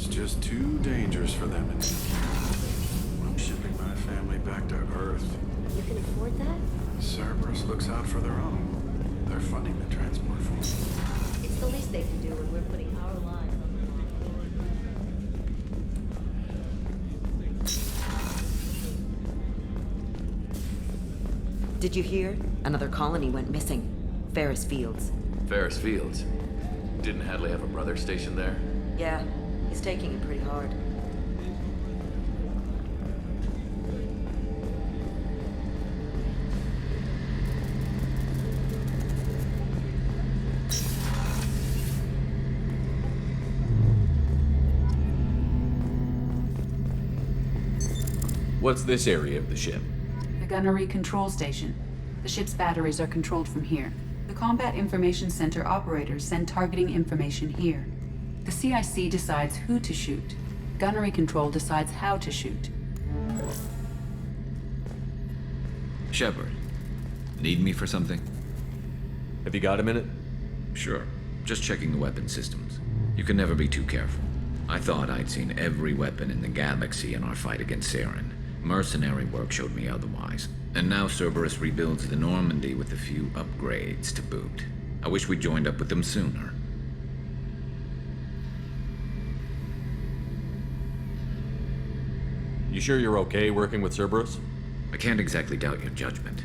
Just too dangerous for them to I'm shipping my family back to Earth. You can afford that? Cerberus Cerberus looks out for their own. They're funding the transport force. It's the least they can do when we're putting our lives on the line. Did you hear? Another colony went missing. Ferris Fields. Ferris Fields? Didn't Hadley have a brother stationed there? Yeah, he's taking it pretty hard. What's this area of the ship? The gunnery control station. The ship's batteries are controlled from here. The Combat Information Center operators send targeting information here. The CIC decides who to shoot. Gunnery control decides how to shoot. Shepard, need me for something? Have you got a minute? Sure. Just checking the weapon systems. You can never be too careful. I thought I'd seen every weapon in the galaxy in our fight against Saren. Mercenary work showed me otherwise. And now Cerberus rebuilds the Normandy with a few upgrades to boot. I wish we'd joined up with them sooner. You sure you're okay working with Cerberus? I can't exactly doubt your judgment.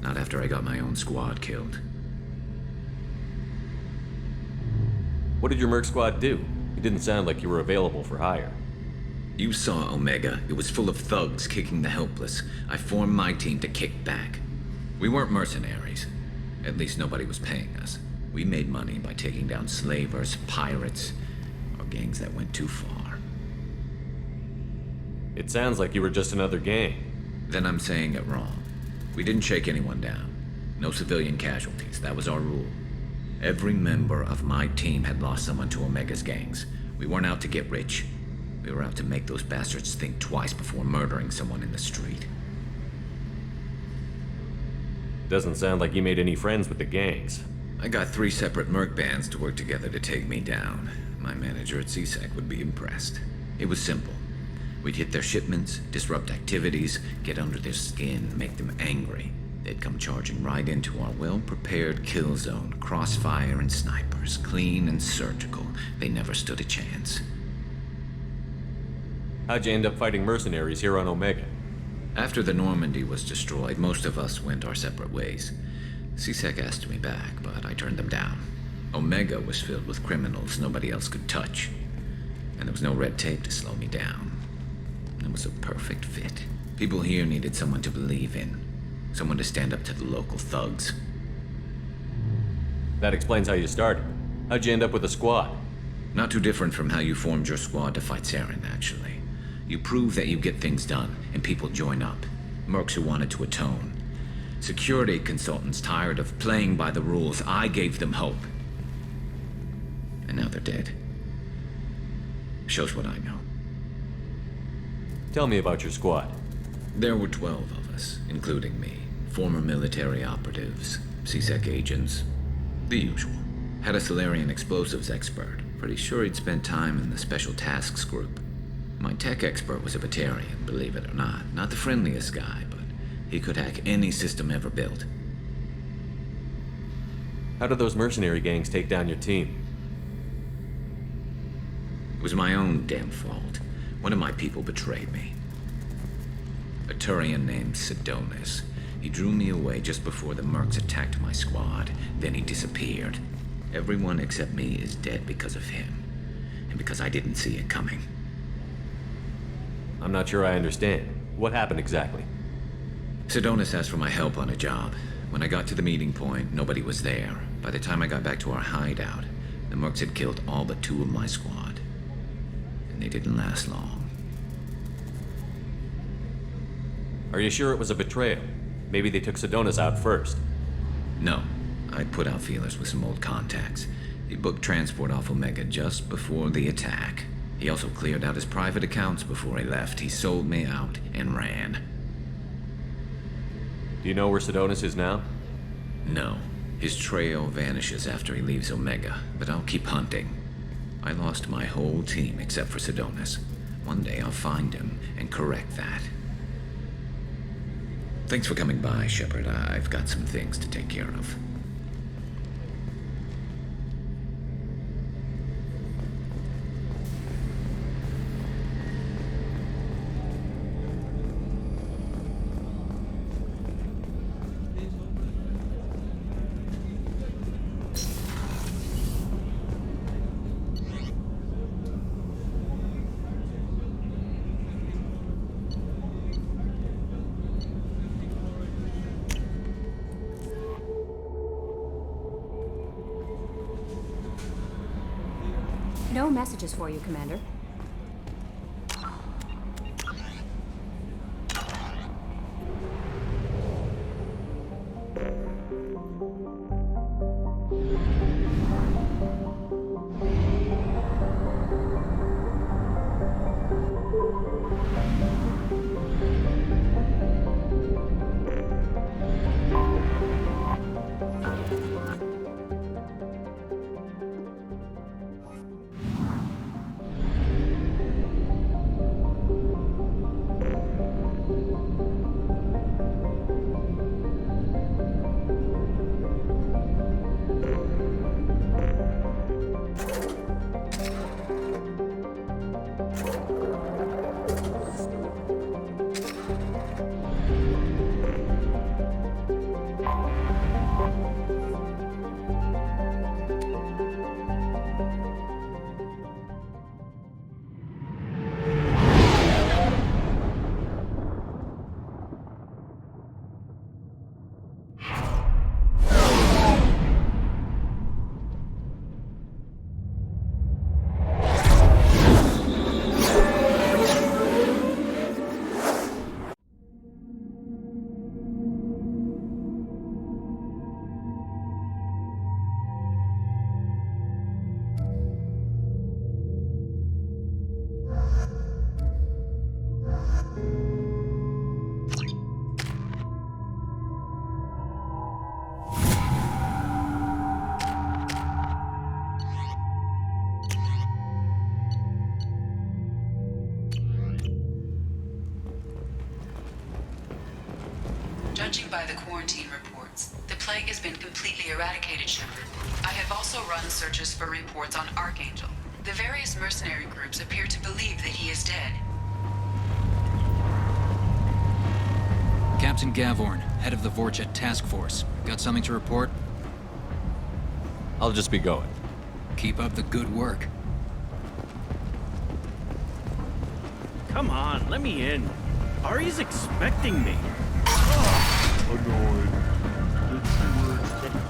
Not after I got my own squad killed. What did your merc squad do? It didn't sound like you were available for hire. You saw Omega. It was full of thugs kicking the helpless. I formed my team to kick back. We weren't mercenaries. At least nobody was paying us. We made money by taking down slavers, pirates, or gangs that went too far. It sounds like you were just another gang. Then I'm saying it wrong. We didn't shake anyone down. No civilian casualties. That was our rule. Every member of my team had lost someone to Omega's gangs. We weren't out to get rich. We were out to make those bastards think twice before murdering someone in the street. Doesn't sound like you made any friends with the gangs. I got 3 separate merc bands to work together to take me down. My manager at CSEC would be impressed. It was simple. We'd hit their shipments, disrupt activities, get under their skin, make them angry. They'd come charging right into our well-prepared kill zone, crossfire and snipers, clean and surgical. They never stood a chance. How'd you end up fighting mercenaries here on Omega? After the Normandy was destroyed, most of us went our separate ways. CSEC asked me back, but I turned them down. Omega was filled with criminals nobody else could touch. And there was no red tape to slow me down. It was a perfect fit. People here needed someone to believe in. Someone to stand up to the local thugs. That explains how you started. How'd you end up with a squad? Not too different from how you formed your squad to fight Saren, actually. You prove that you get things done, and people join up. Mercs who wanted to atone. Security consultants tired of playing by the rules. I gave them hope. And now they're dead. Shows what I know. Tell me about your squad. There were 12 of us, including me. Former military operatives, CSEC agents, the usual. Had a Solarian explosives expert. Pretty sure he'd spent time in the Special Tasks Group. My tech expert was a Batarian, believe it or not. Not the friendliest guy, but he could hack any system ever built. How did those mercenary gangs take down your team? It was my own damn fault. One of my people betrayed me. A Turian named Sidonis. He drew me away just before the mercs attacked my squad. Then he disappeared. Everyone except me is dead because of him. And because I didn't see it coming. I'm not sure I understand. What happened exactly? Sidonis asked for my help on a job. When I got to the meeting point, nobody was there. By the time I got back to our hideout, the mercs had killed all but 2 of my squad. And they didn't last long. Are you sure it was a betrayal? Maybe they took Sidonis out first. No. I put out feelers with some old contacts. He booked transport off Omega just before the attack. He also cleared out his private accounts before he left. He sold me out and ran. Do you know where Sidonis is now? No. His trail vanishes after he leaves Omega, but I'll keep hunting. I lost my whole team except for Sidonis. One day I'll find him and correct that. Thanks for coming by, Shepard. I've got some things to take care of. No messages for you, Commander. Judging by the quarantine reports, the plague has been completely eradicated, Shepard. I have also run searches for reports on Archangel. The various mercenary groups appear to believe that he is dead. Captain Gavorn, head of the Vorjet Task Force. Got something to report? I'll just be going. Keep up the good work. Come on, let me in. Ari's expecting me. Annoyed. Did you were expecting?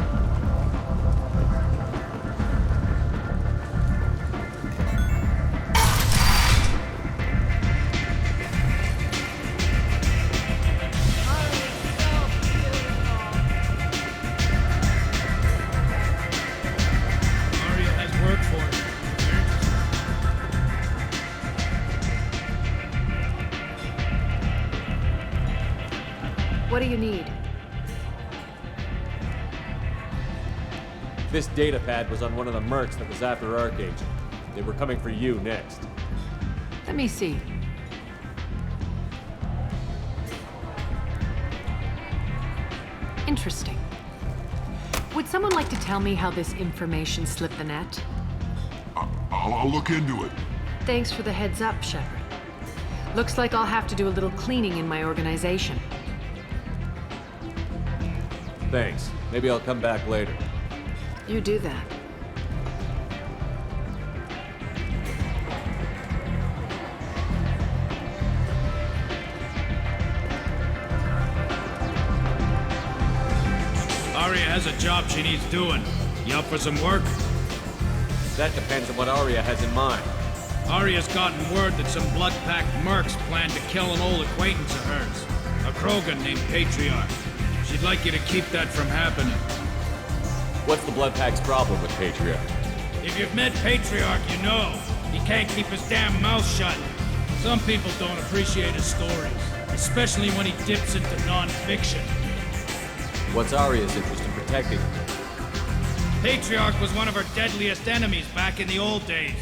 Aria has work for it. What do you need? This data pad was on one of the mercs that was after Archangel. They were coming for you next. Let me see. Interesting. Would someone like to tell me how this information slipped the net? I'll look into it. Thanks for the heads up, Shepard. Looks like I'll have to do a little cleaning in my organization. Thanks. Maybe I'll come back later. You do that. Aria has a job she needs doing. You up for some work? That depends on what Aria has in mind. Aria's gotten word that some blood-packed mercs plan to kill an old acquaintance of hers. A Krogan named Patriarch. She'd like you to keep that from happening. What's the Bloodpack's problem with Patriarch? If you've met Patriarch, you know. He can't keep his damn mouth shut. Some people don't appreciate his stories, especially when he dips into non-fiction. What's Aria's interest in protecting him? Patriarch was one of her deadliest enemies back in the old days.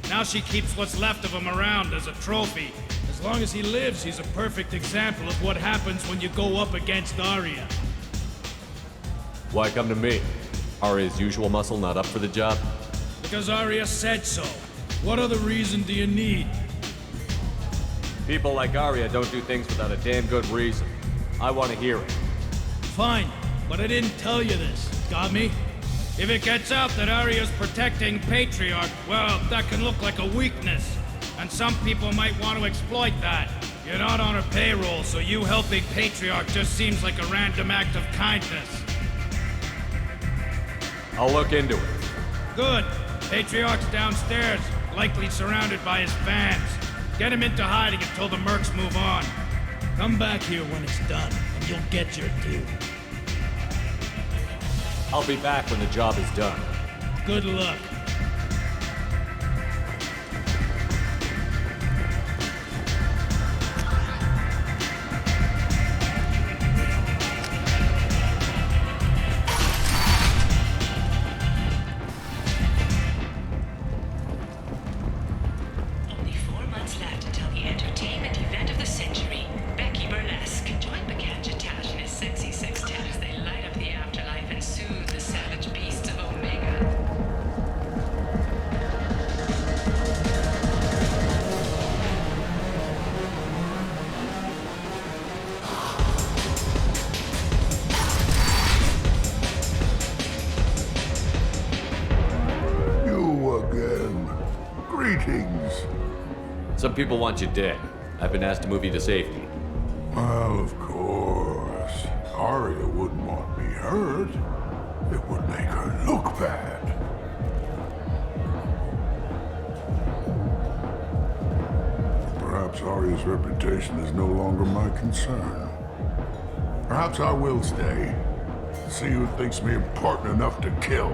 Now she keeps what's left of him around as a trophy, as As long as he lives, he's a perfect example of what happens when you go up against Arya. Why come to me? Arya's usual muscle not up for the job? Because Arya said so. What other reason do you need? People like Arya don't do things without a damn good reason. I want to hear it. Fine, but I didn't tell you this. Got me? If it gets out that Arya's protecting Patriarch, well, that can look like a weakness. And some people might want to exploit that. You're not on her payroll, so you helping Patriarch just seems like a random act of kindness. I'll look into it. Good. Patriarch's downstairs, likely surrounded by his fans. Get him into hiding until the mercs move on. Come back here when it's done, and you'll get your due. I'll be back when the job is done. Good luck. Only 4 months left until the entertainment event of the century, Becky Burlesque. Join Bacanja Tash and his sexy sextet as they light up the afterlife and soothe the savage beasts of Omega. You again. Greetings. Some people want you dead. I've been asked to move you to safety. Well, of course. Arya wouldn't want me hurt. It would make her look bad. Perhaps Arya's reputation is no longer my concern. Perhaps I will stay. See who thinks me important enough to kill.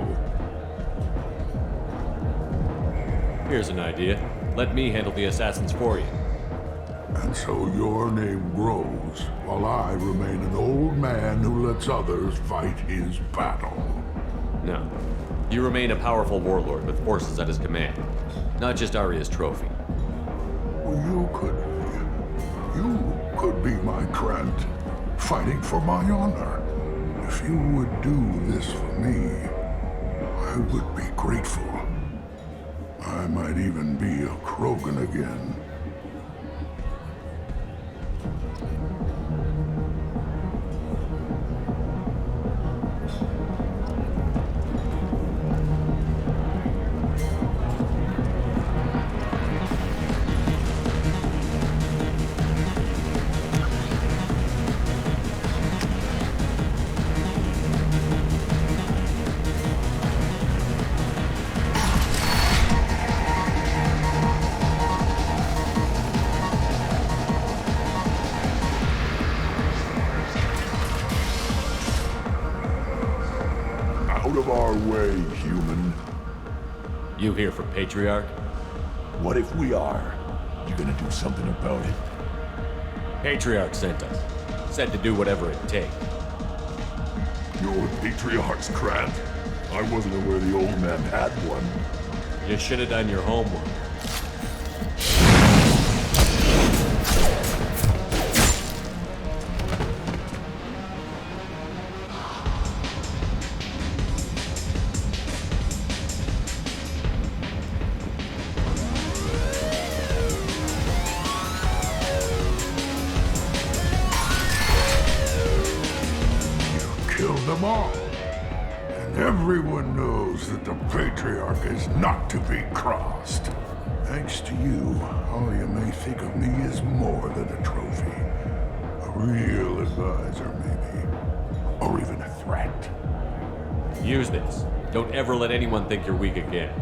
Here's an idea. Let me handle the assassins for you. And so your name grows, while I remain an old man who lets others fight his battle. No. You remain a powerful warlord with forces at his command. Not just Arya's trophy. You could be my Krant, fighting for my honor. If you would do this for me, I would be grateful. I might even be a Krogan again. Out of our way, human. You here for Patriarch? What if we are? You gonna do something about it? Patriarch sent us. Said to do whatever it takes. You're Patriarch's Krant. I wasn't aware the old man had one. You should have done your homework. Killed them all. And everyone knows that the Patriarch is not to be crossed. Thanks to you, Arya may think of me as more than a trophy. A real advisor, maybe. Or even a threat. Use this. Don't ever let anyone think you're weak again.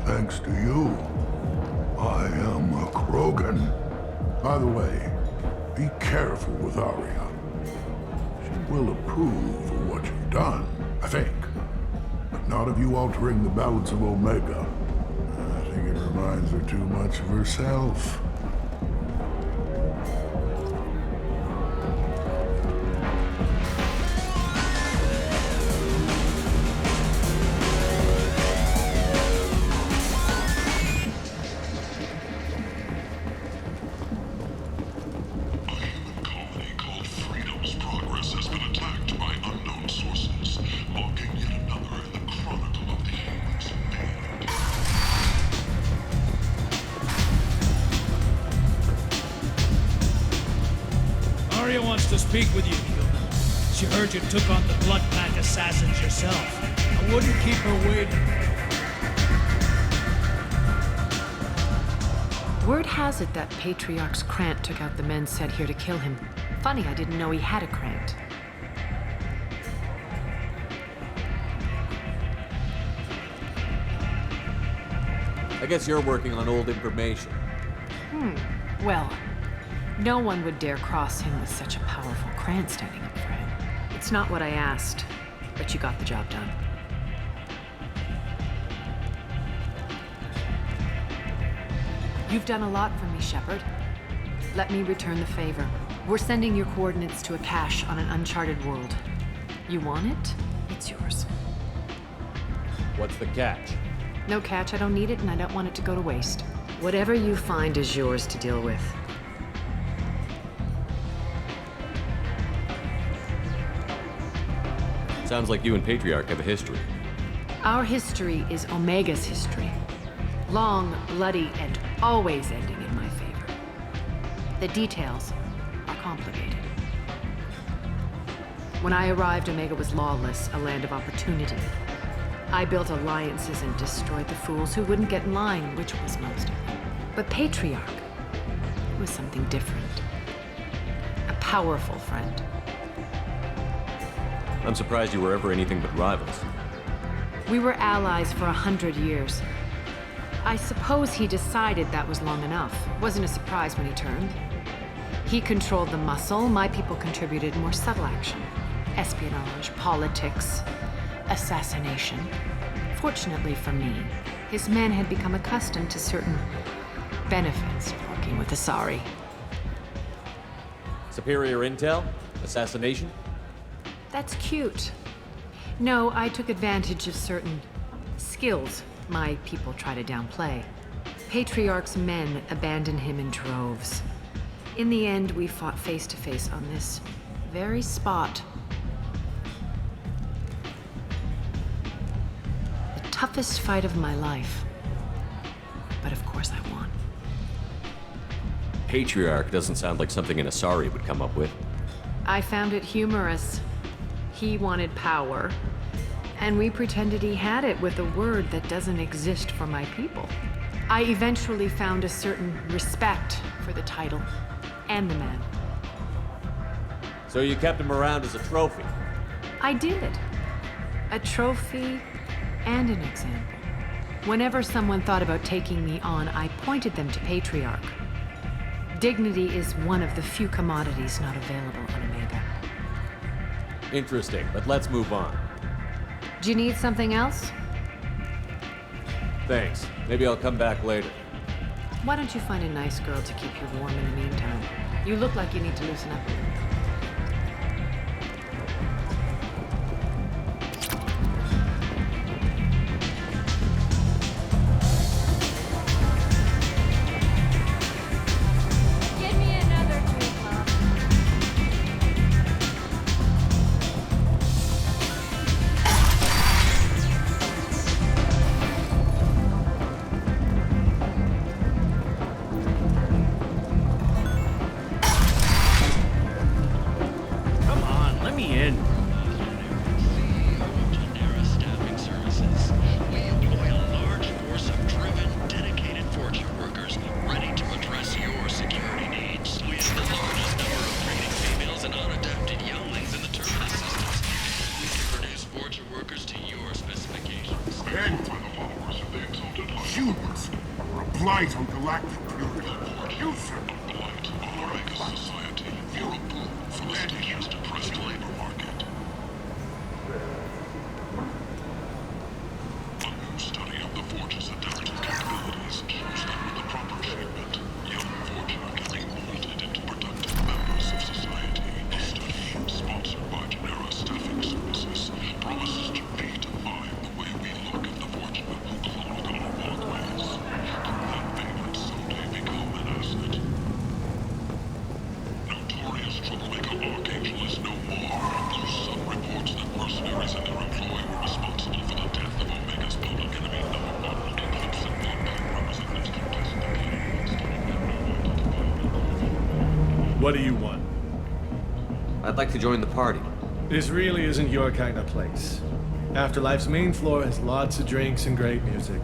Thanks to you, I am a Krogan. By the way, be careful with Arya. She will approve of what you've done, I think. But not of you altering the balance of Omega. I think it reminds her too much of herself. speak with you, human. She heard you took on the Blood Pack assassins yourself. I wouldn't keep her waiting. Word has it that Patriarch's Krant took out the men sent here to kill him. Funny, I didn't know he had a Krant. I guess you're working on old information. Well, no one would dare cross him with such a powerful Krant standing up for him. It's not what I asked, but you got the job done. You've done a lot for me, Shepard. Let me return the favor. We're sending your coordinates to a cache on an uncharted world. You want it? It's yours. What's the catch? No catch, I don't need it, and I don't want it to go to waste. Whatever you find is yours to deal with. Sounds like you and Patriarch have a history. Our history is Omega's history. Long, bloody, and always ending in my favor. The details are complicated. When I arrived, Omega was lawless, a land of opportunity. I built alliances and destroyed the fools who wouldn't get in line, which was most of them. But Patriarch was something different. A powerful friend. I'm surprised you were ever anything but rivals. We were allies for 100 years. I suppose he decided that was long enough. Wasn't a surprise when he turned. He controlled the muscle, my people contributed more subtle action. Espionage, politics, assassination. Fortunately for me, his men had become accustomed to certain benefits of working with Asari. Superior intel? Assassination? That's cute. No, I took advantage of certain skills my people try to downplay. Patriarch's men abandoned him in droves. In the end, we fought face to face on this very spot. The toughest fight of my life. But of course I won. Patriarch doesn't sound like something an Asari would come up with. I found it humorous. He wanted power, and we pretended he had it with a word that doesn't exist for my people. I eventually found a certain respect for the title and the man. So you kept him around as a trophy? I did. A trophy and an example. Whenever someone thought about taking me on, I pointed them to Patriarch. Dignity is one of the few commodities not available on Omega. Interesting, but let's move on. Do you need something else? Thanks. Maybe I'll come back later. Why don't you find a nice girl to keep you warm in the meantime? You look like you need to loosen up a little. Blight on galactic purity. You said a blight on Omega's society. You're a bull for the station's depressed labor market. A new study of the Forge's adaptive capabilities shows that with the proper treatment, young Forger can be molded into productive members of society. A study sponsored by Genera Staffing Services promises to redefine the way we look at the Forgemen who clothe our walkways. Notorious troublemaker Archangel is no more. Blue Sun reports that mercenaries and their employ were responsible for the death of Omega's public enemy #1, Eclipse and Bloodpack representatives contested the claim. What do you want? I'd I'd like to join the party. This really isn't your kind of place. Afterlife's main floor has lots of drinks and great music.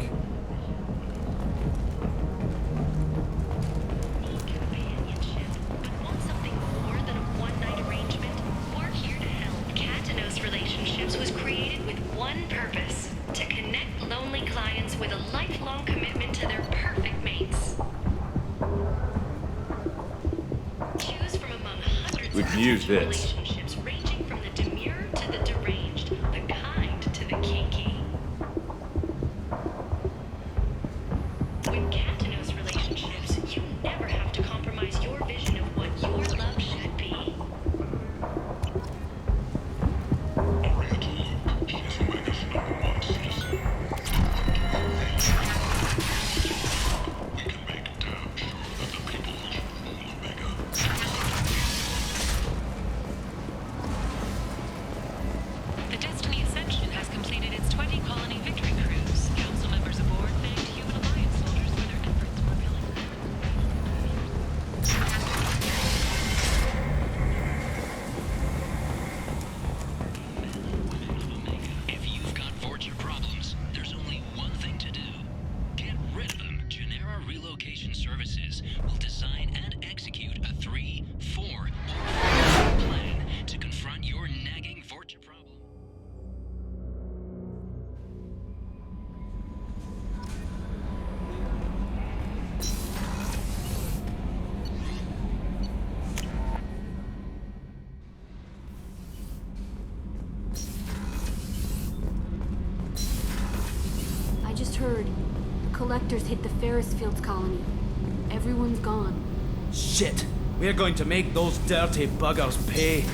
Katanos Relationships was created with one purpose: to connect lonely clients with a lifelong commitment to their perfect mates. Choose from among hundreds We of can use this. relationships ranging from the demure to the deranged, the kind to the kinky. With Katanos Relationships, you never have to compromise your vision of what your love should be. The Destiny Ascension has completed its 20 colony victory cruise. Council members aboard thanked Human Alliance soldiers for their efforts in repelling them. If you've got Vorcha problems, there's only one thing to do. Get rid of them. Genera Relocation Services will design and execute a 3, 4, or 5 plan to confront your nagging Vorcha problem. I just heard. The collectors hit the Ferris Fields colony. Everyone's gone. Shit! We're going to make those dirty buggers pay.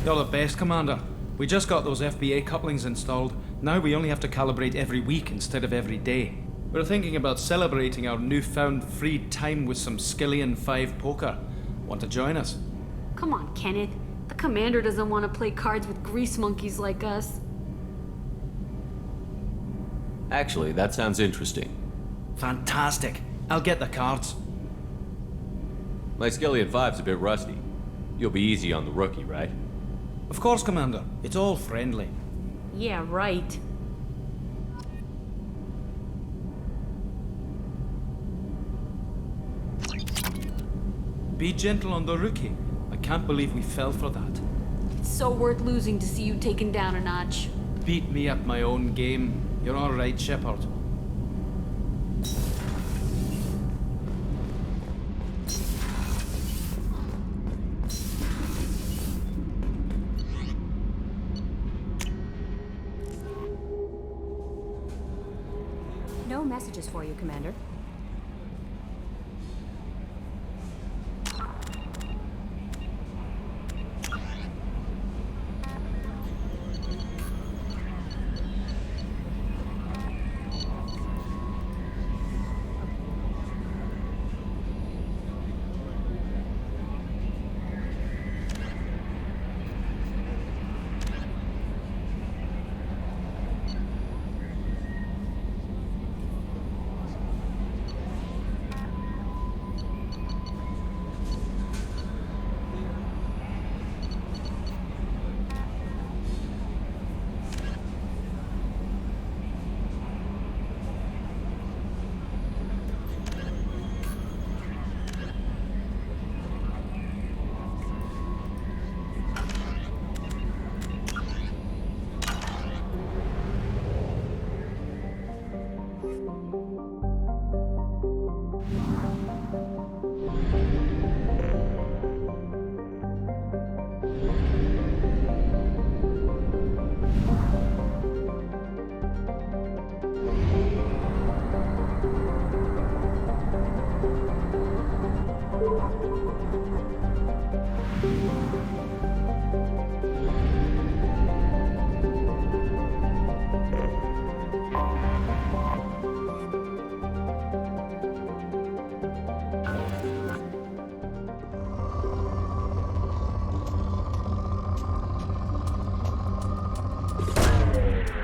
You're the best, Commander. We just got those FBA couplings installed. Now we only have to calibrate every week instead of every day. We're thinking about celebrating our newfound free time with some Skillian 5 poker. Want to join us? Come on, Kenneth. The commander doesn't want to play cards with grease monkeys like us. Actually, that sounds interesting. Fantastic. I'll get the cards. My Skillian 5's a bit rusty. You'll be easy on the rookie, right? Of course, Commander. It's all friendly. Yeah, right. Be gentle on the rookie. I can't believe we fell for that. It's so worth losing to see you taken down a notch. Beat me at my own game. You're all right, Shepard. No messages for you, Commander.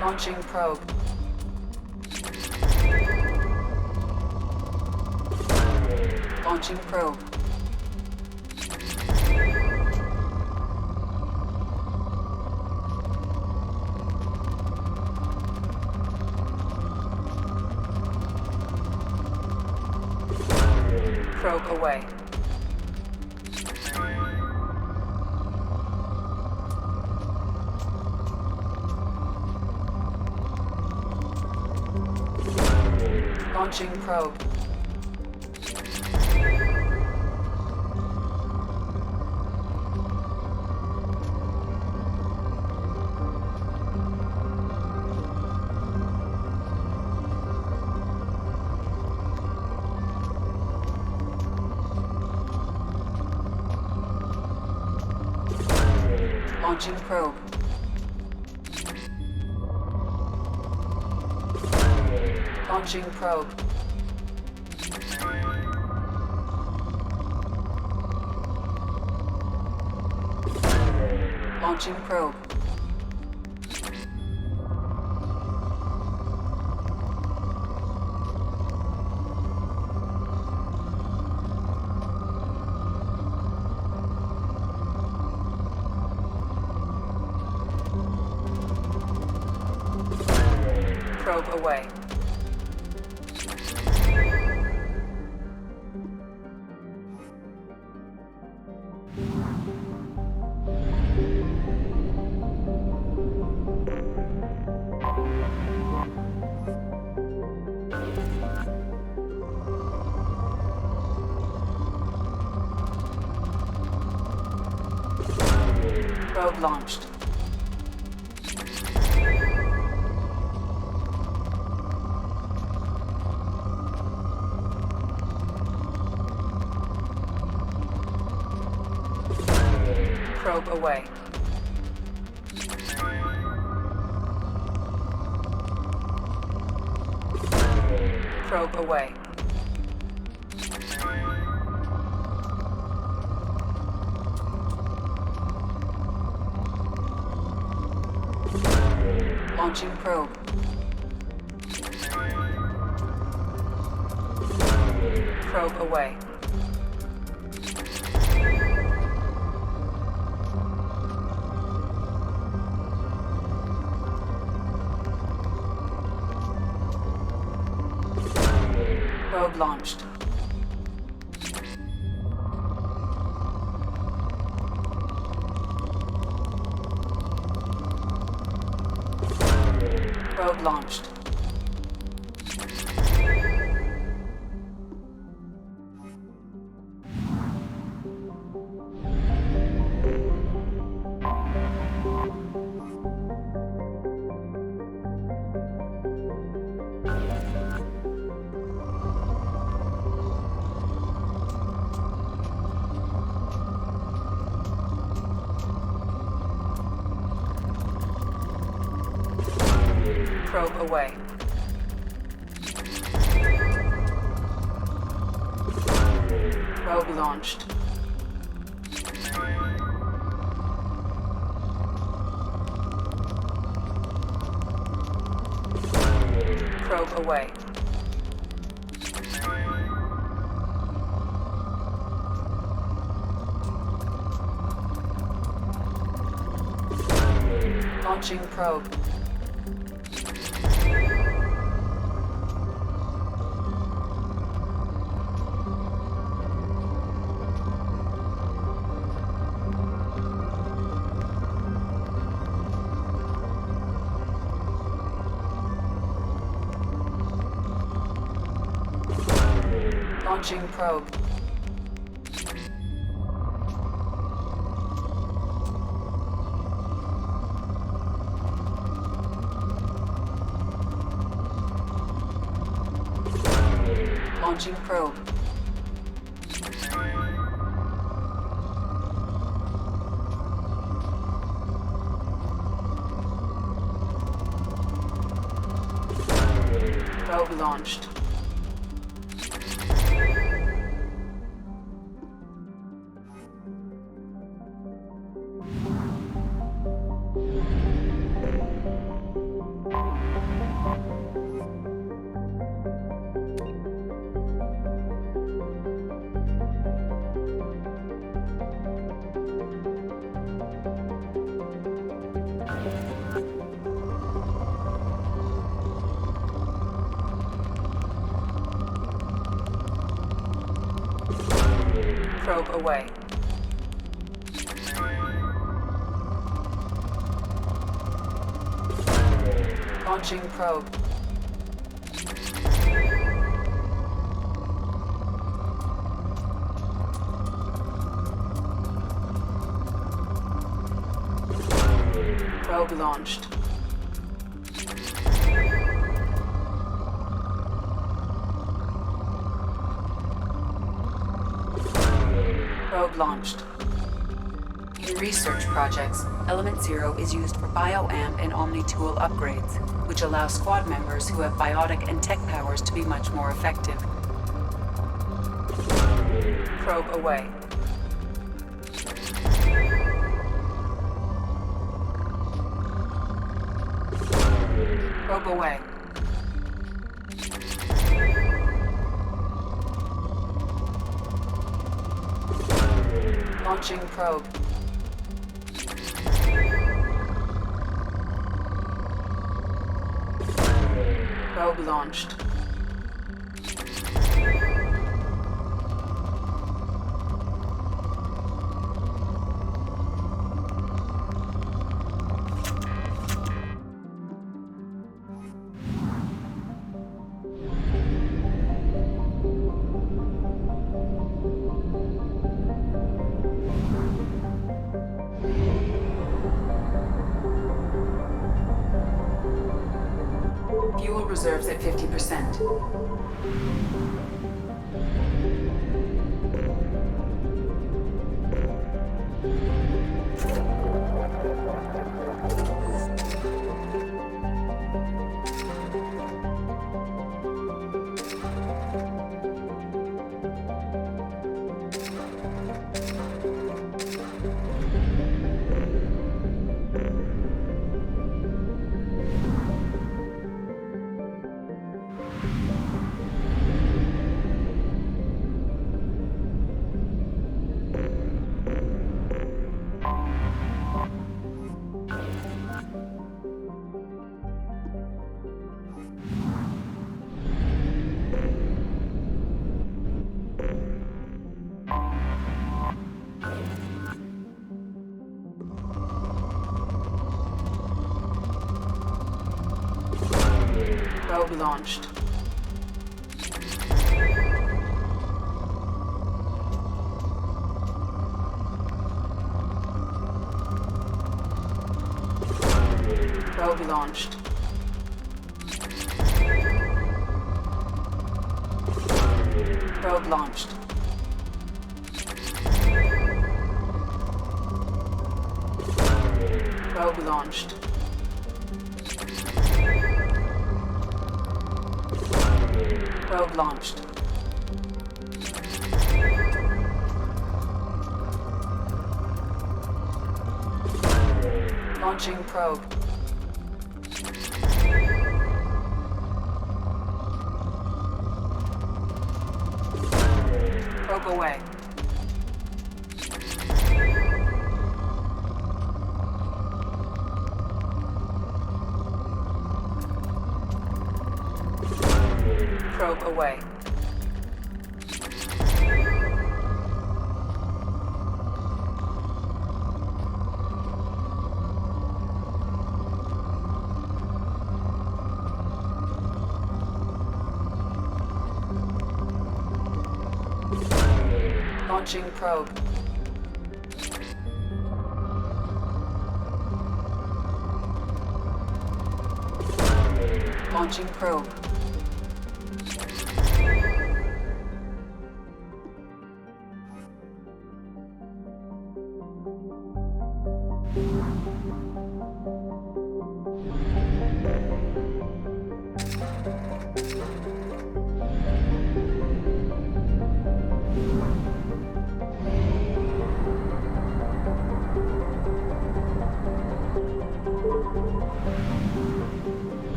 Launching probe. Launching probe. Probe away. Launching probe. Launching probe. Launching probe. Launching probe. Probe away. Probe launched. Probe away. Probe away. Launching probe. Probe away. Probe launched. Probe launched. Probe away. Probe launched. Probe away. Launching probe. Launching probe. Launching probe. Probe launched. Probe away. Launching probe. Probe launched. Probe launched. In research projects, Element Zero is used for BioAmp and Omni-Tool upgrades, which allow squad members who have biotic and tech powers to be much more effective. Probe away. Probe away. Launching probe. Probe launched. Fuel reserves at 50%. Probe launched. Probe launched. Probe launched. Probe launched. Probe launched. Launching probe. Probe away. Probe away. Launching probe. Launching probe.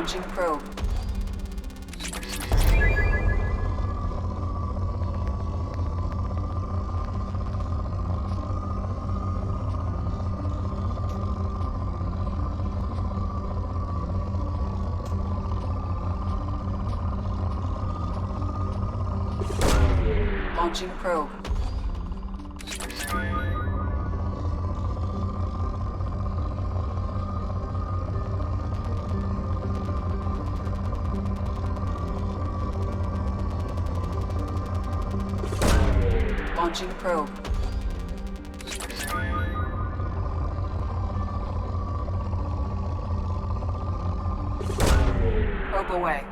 Launching probe. Launching probe. Launching probe. Probe away.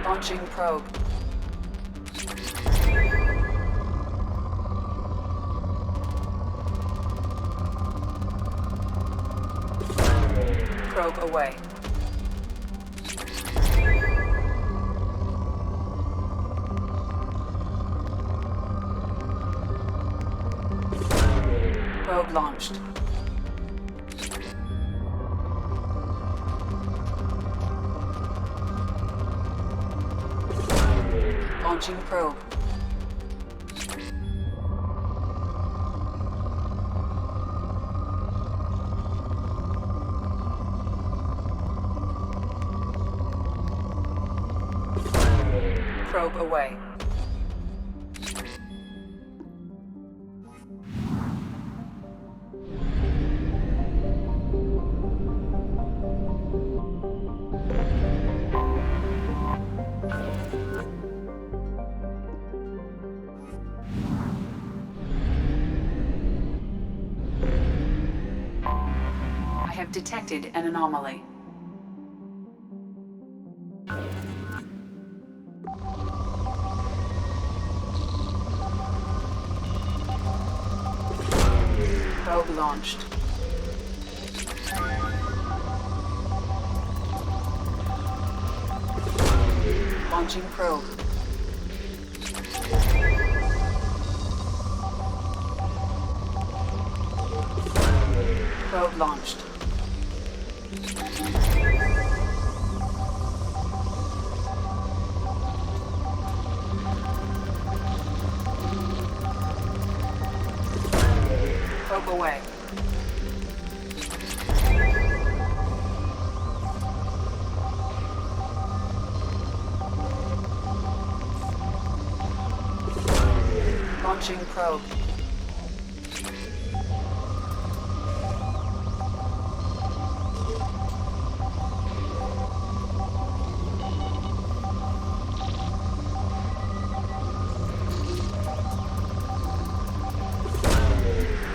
Launching probe. Probe away. Probe launched. Launching probe. Probe away. I have detected an anomaly. Probe launched. Launching probe. Probe launched. Probe away. Launching probe.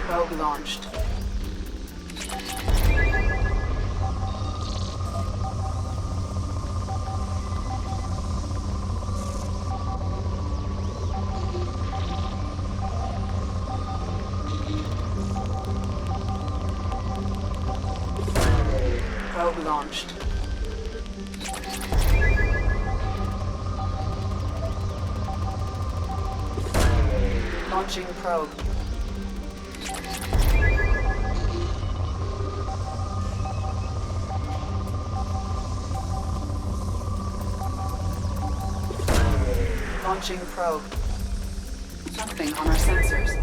Probe launched. Probe launched. Launching probe. Launching probe. Something on our sensors.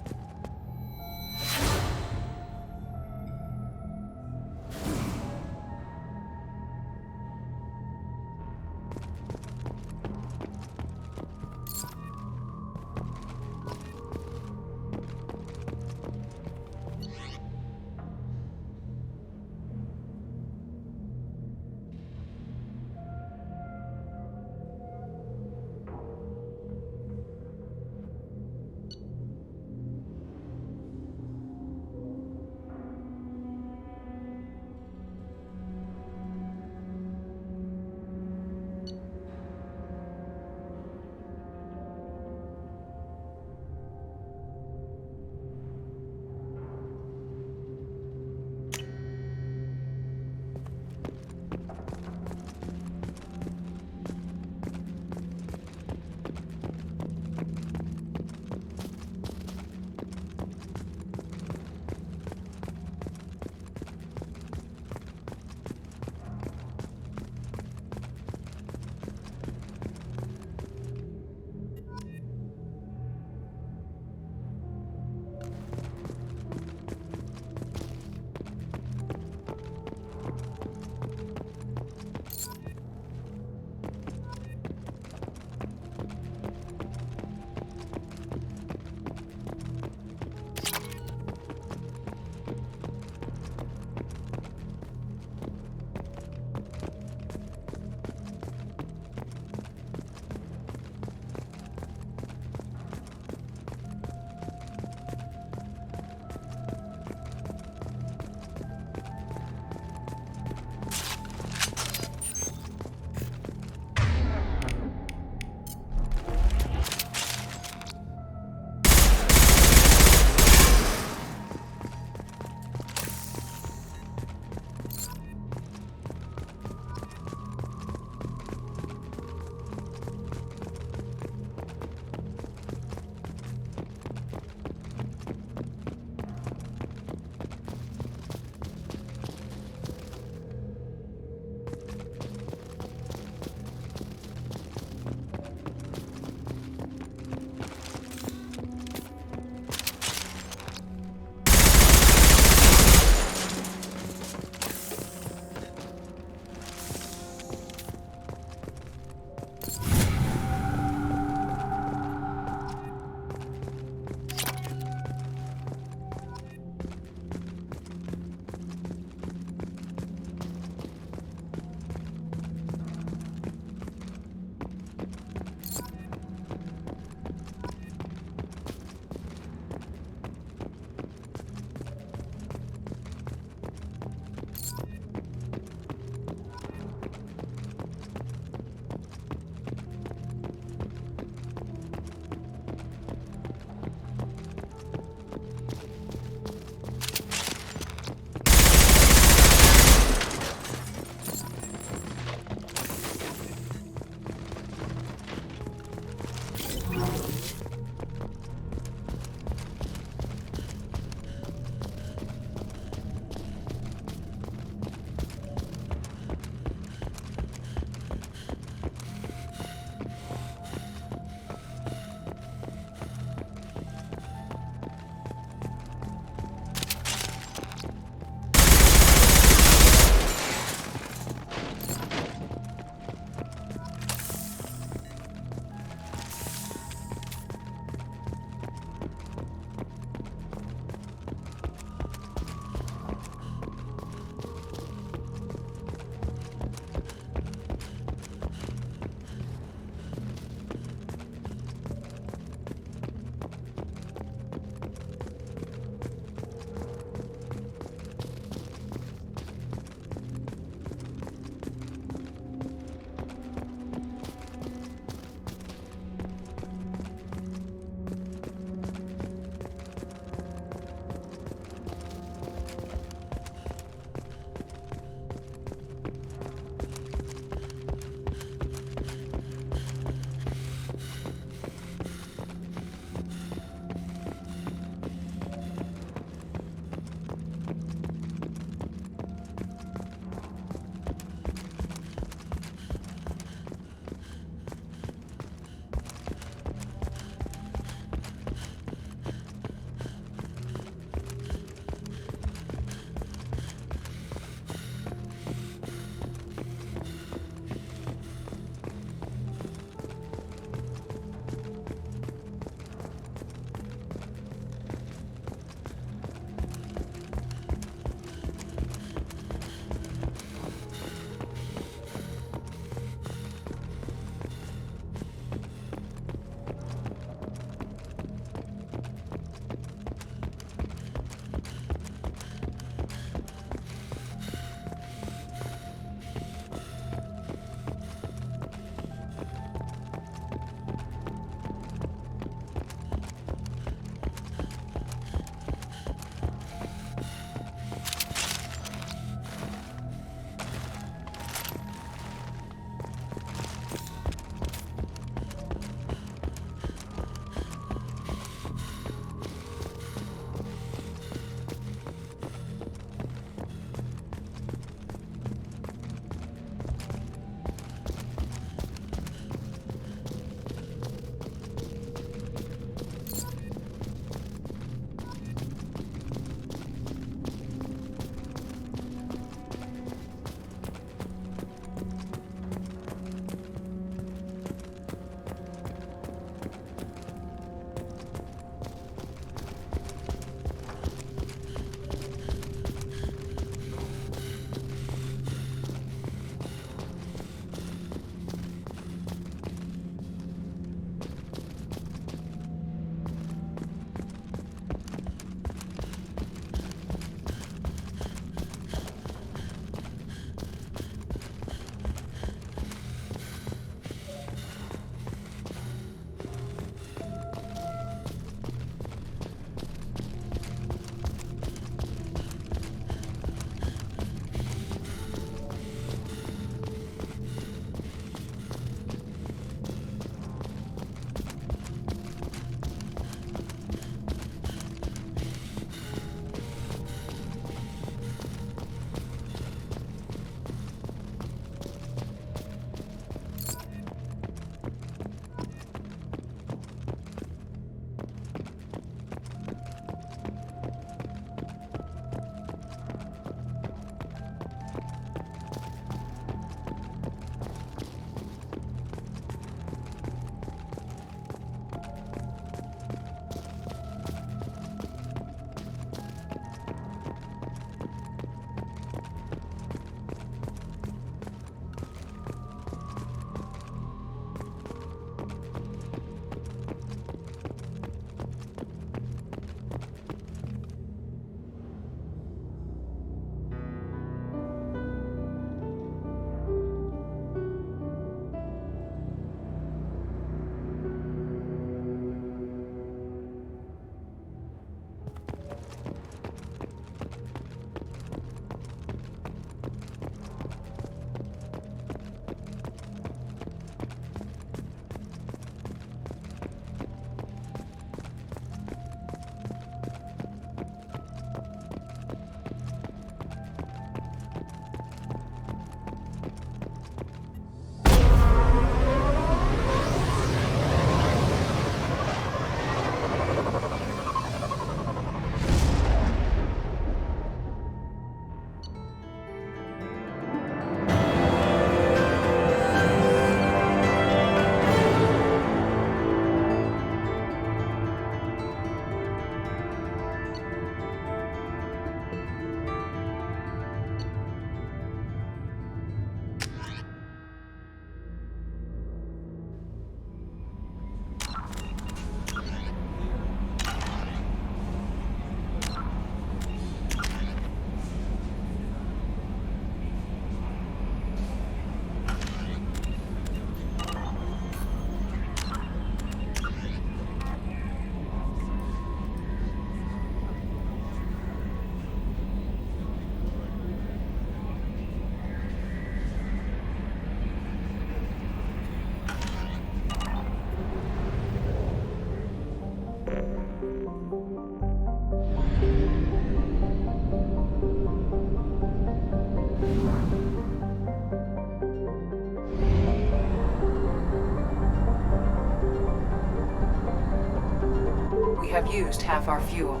have used half our fuel.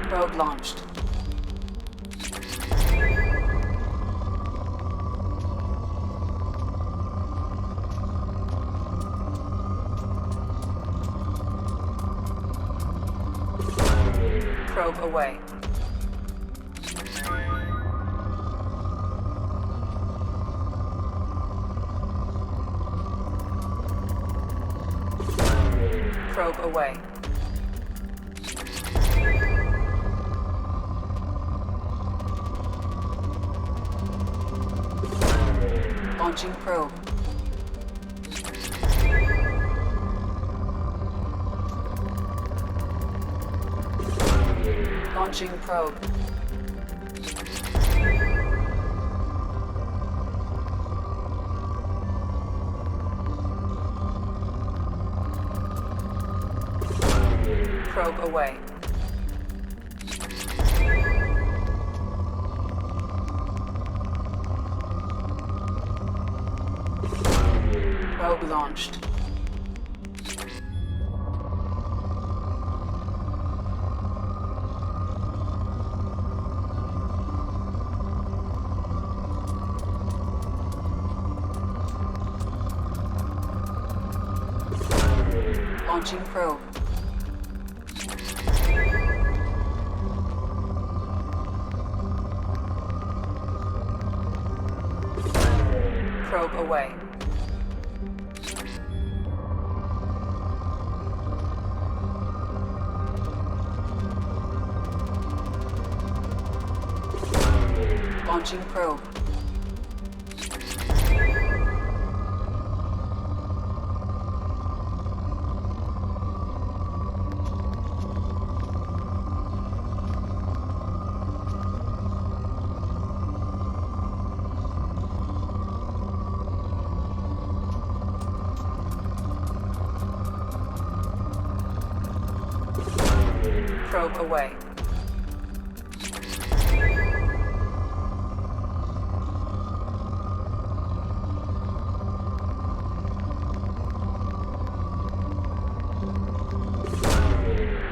Probe launched. Probe away. Probe away. Launching probe. Launching probe. Probe away. Probe launched. Launching probe. Probe away. Launching probe. Probe away.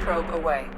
Probe away.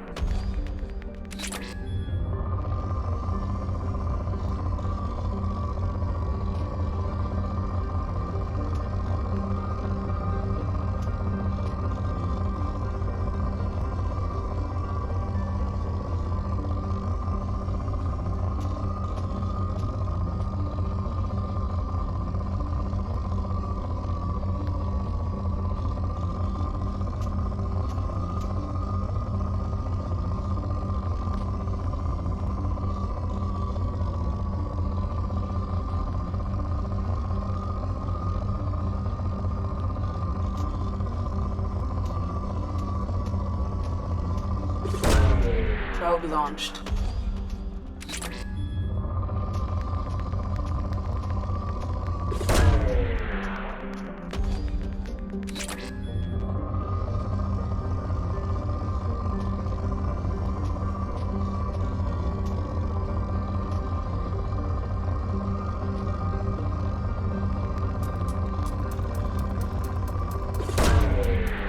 Probe launched.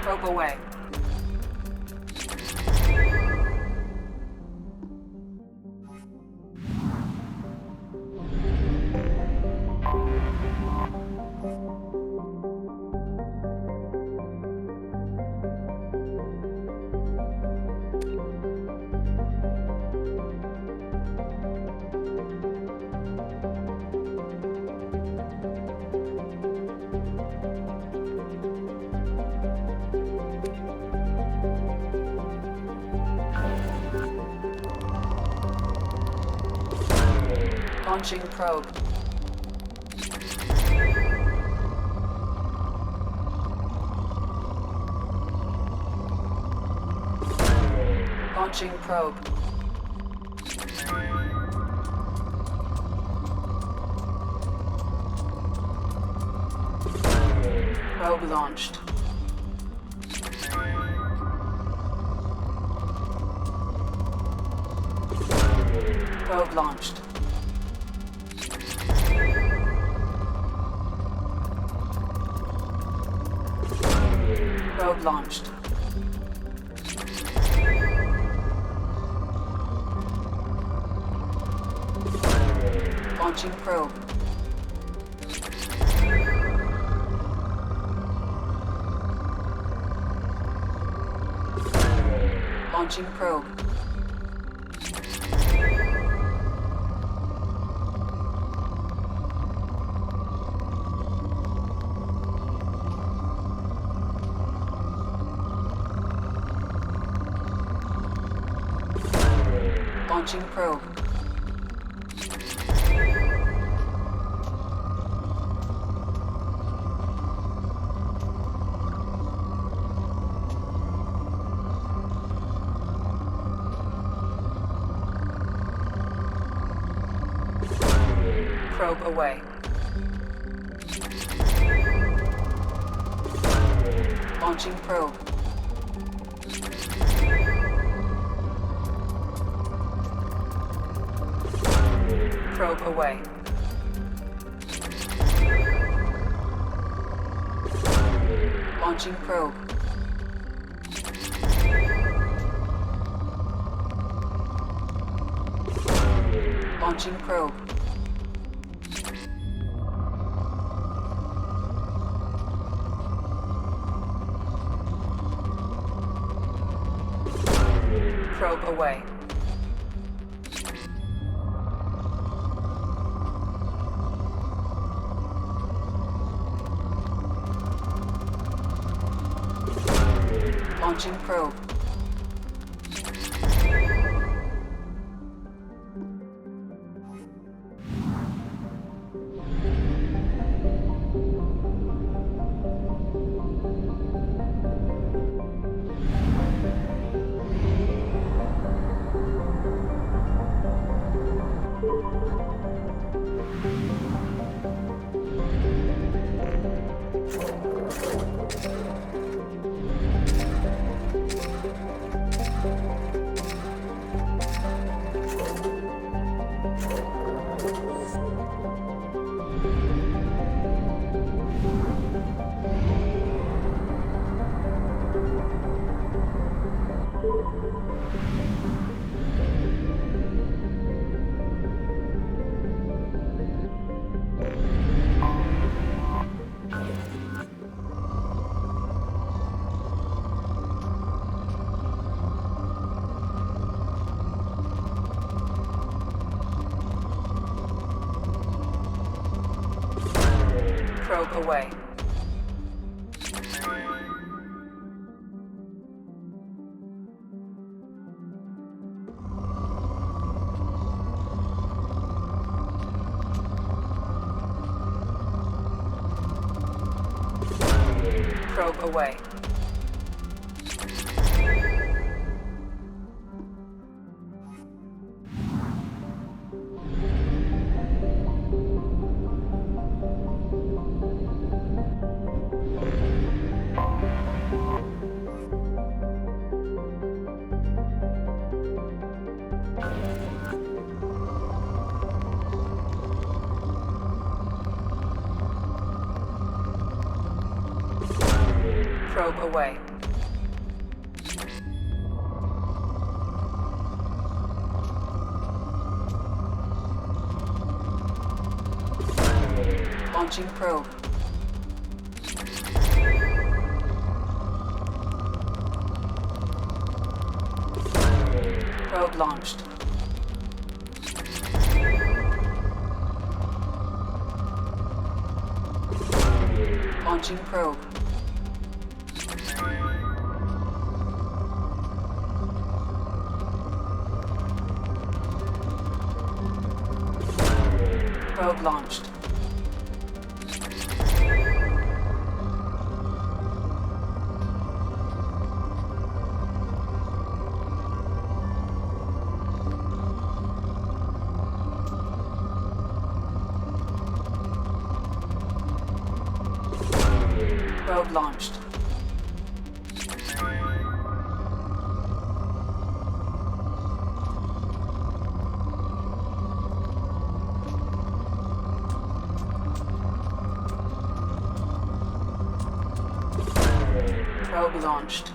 Probe away. Launching probe. Launching probe. Probe launched. Probe launched. Probe launched. Launching probe. Launching probe. Launching probe. Probe away. Launching probe. Probe away. Launching probe. Launching probe. Probe away. Launching probe. Probe away. Probe away. Probe away. Launching probe. Probe launched. Launching probe. Probe launched. Probe launched. Probe launched.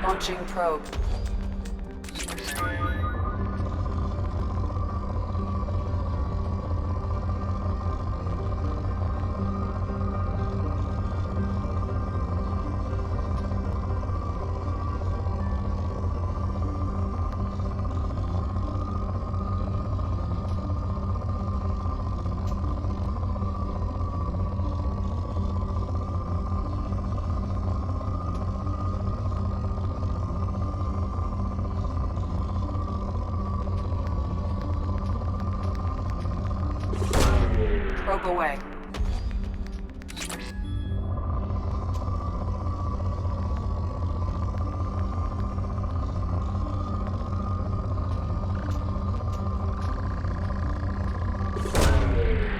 Launching probe. Probe away.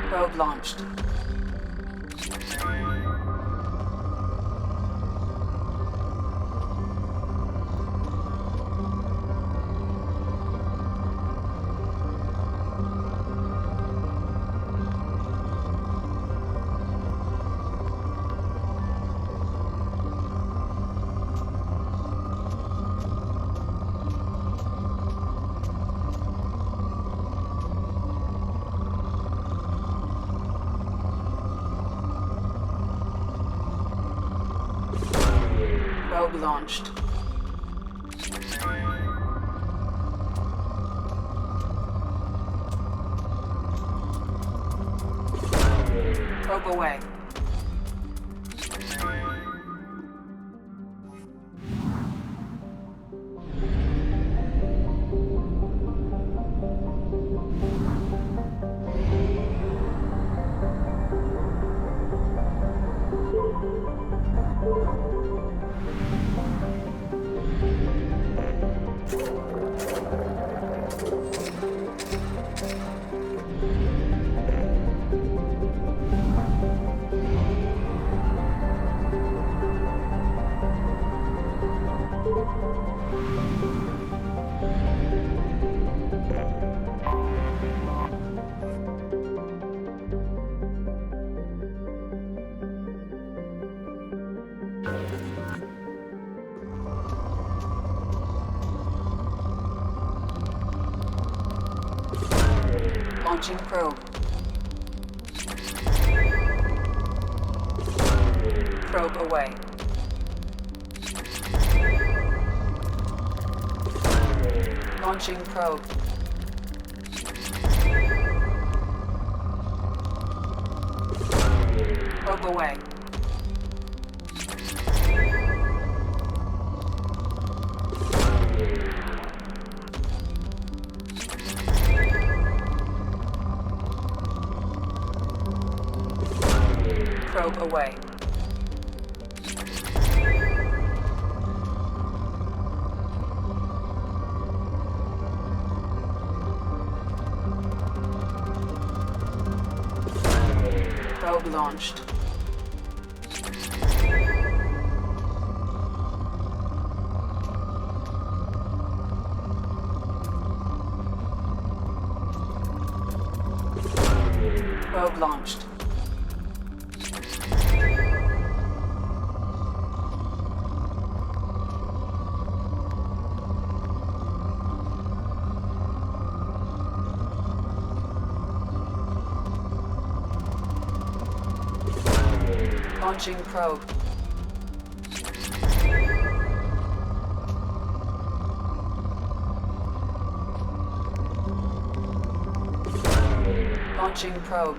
Probe launched. Probe launched. Probe away. Launching probe. Probe away. Launching probe. Probe away. Probe away. Probe launched. Probe launched. Launching probe. Launching probe.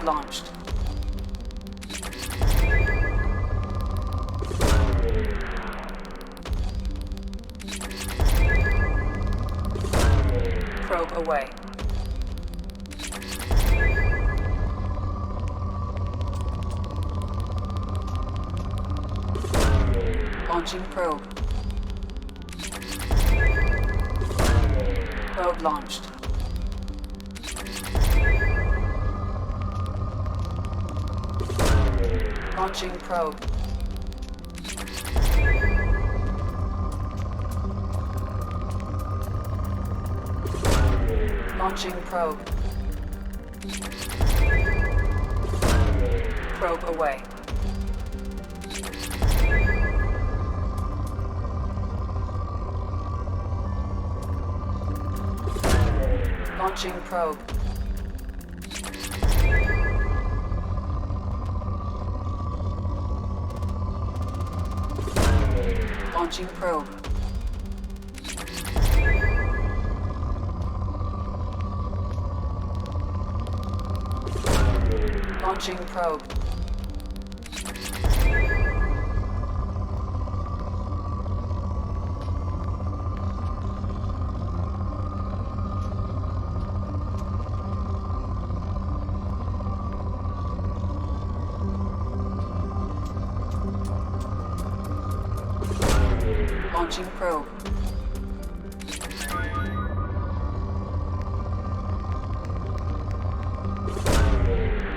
Probe launched. Probe away. Launching probe. Probe launched. Launching probe. Launching probe. Probe away. Launching probe. Launching probe. Launching probe. Launching probe.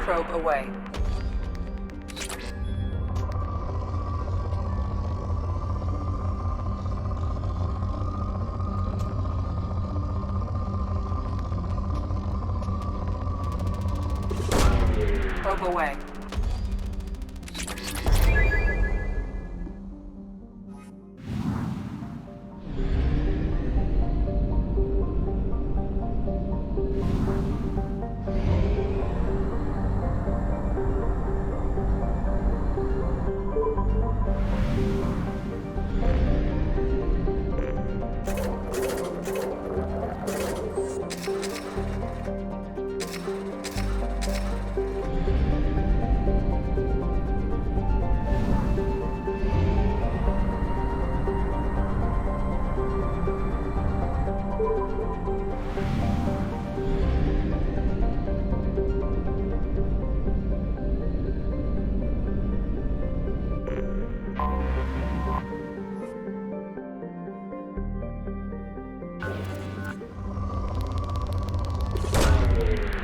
Probe away. Probe away.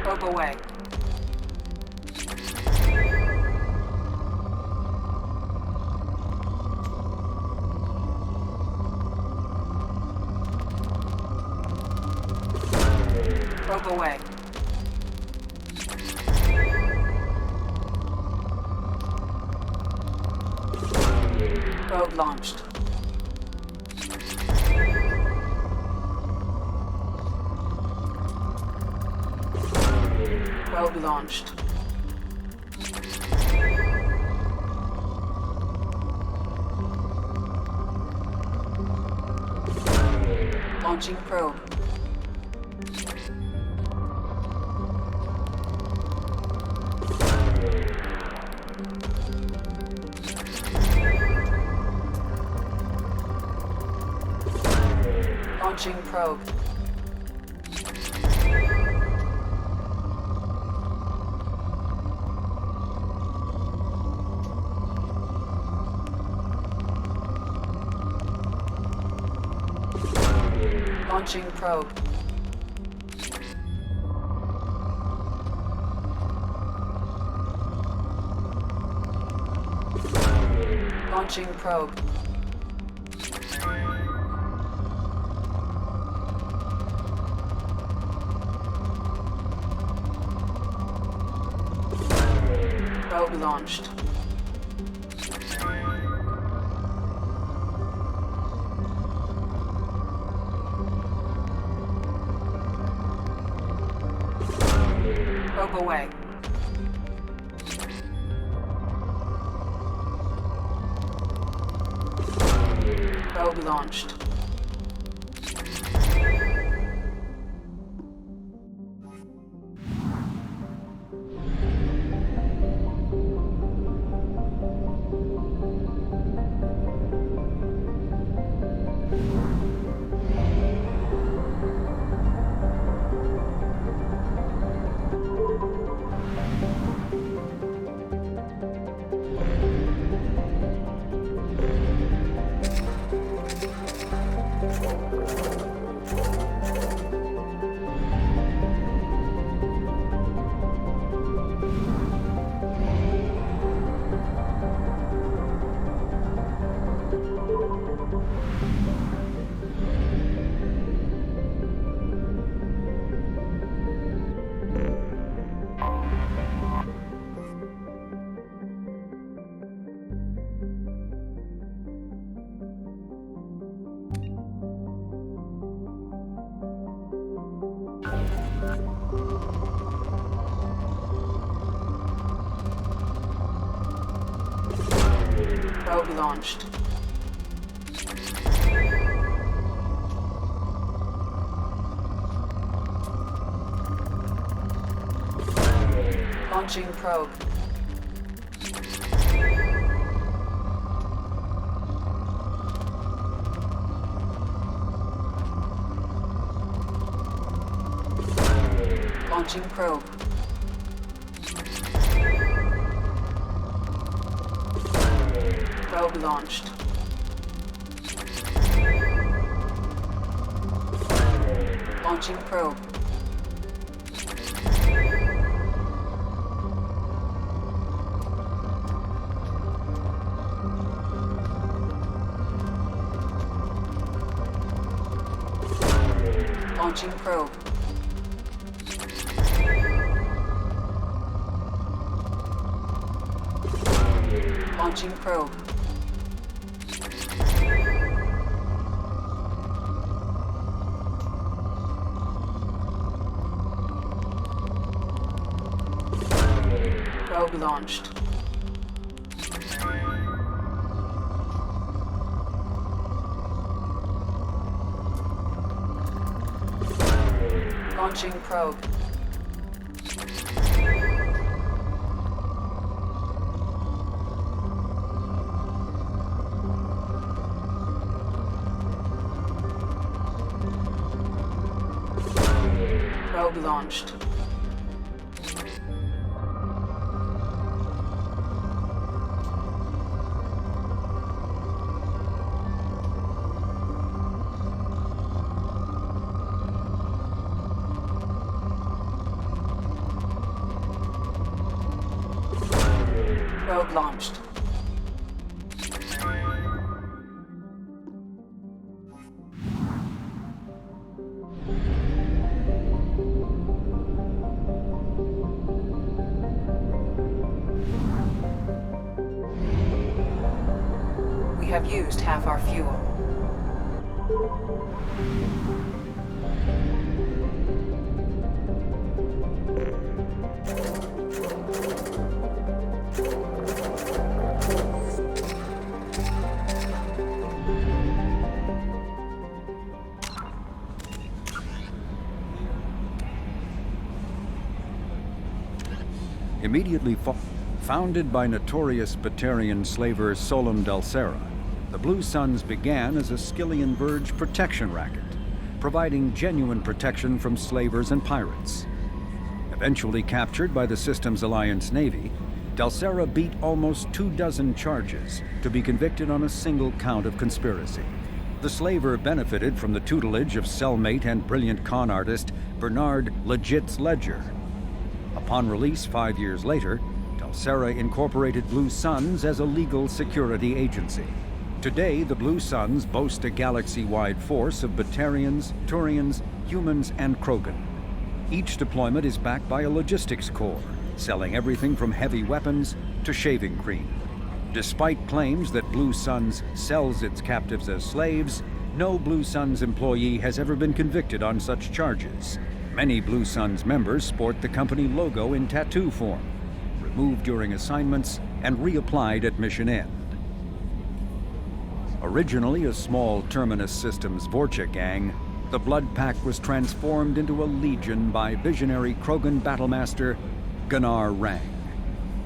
Probe away. Probe away. Probe launched. Probe launched. Launching probe. Launching probe. Launching probe. Launching probe. Probe launched. Probe away. Probe launched. Probe launched. Launching probe. Launching probe. Probe launched. Launching probe. Launching probe. Launching probe. Probe launched. Launching probe. Probe launched. Probe launched. We have used half our fuel. Immediately founded by notorious Batarian slaver Solum Dulcera, the Blue Suns began as a Skillian Verge protection racket, providing genuine protection from slavers and pirates. Eventually captured by the Systems Alliance Navy, Dulcera beat almost 24 charges to be convicted on a single count of conspiracy. The slaver benefited from the tutelage of cellmate and brilliant con artist Bernard Legitz Ledger. Upon release 5 years later, Dulcera incorporated Blue Suns as a legal security agency. Today, the Blue Suns boast a galaxy-wide force of Batarians, Turians, humans, and Krogan. Each deployment is backed by a logistics corps, selling everything from heavy weapons to shaving cream. Despite claims that Blue Suns sells its captives as slaves, no Blue Suns employee has ever been convicted on such charges. Many Blue Suns members sport the company logo in tattoo form, removed during assignments and reapplied at mission end. Originally a small Terminus Systems Vorcha gang, the Blood Pack was transformed into a legion by visionary Krogan battlemaster Gunnar Rang.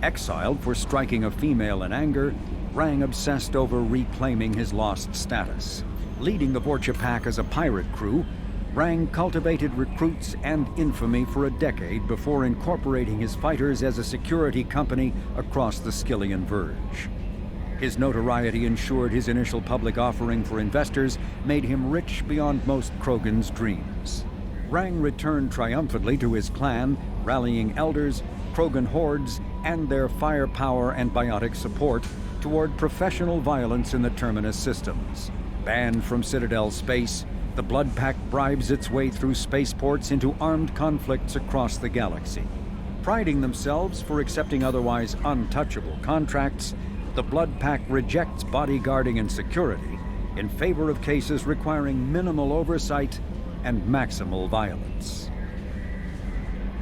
Exiled for striking a female in anger, Rang obsessed over reclaiming his lost status. Leading the Vorcha Pack as a pirate crew, Rang cultivated recruits and infamy for a decade before incorporating his fighters as a security company across the Skillian Verge. His notoriety ensured his initial public offering for investors made him rich beyond most Krogan's dreams. Rang returned triumphantly to his clan, rallying elders, Krogan hordes, and their firepower and biotic support toward professional violence in the Terminus systems. Banned from Citadel space, the Blood Pack bribes its way through spaceports into armed conflicts across the galaxy. Priding themselves for accepting otherwise untouchable contracts, the Blood Pack rejects bodyguarding and security in favor of cases requiring minimal oversight and maximal violence.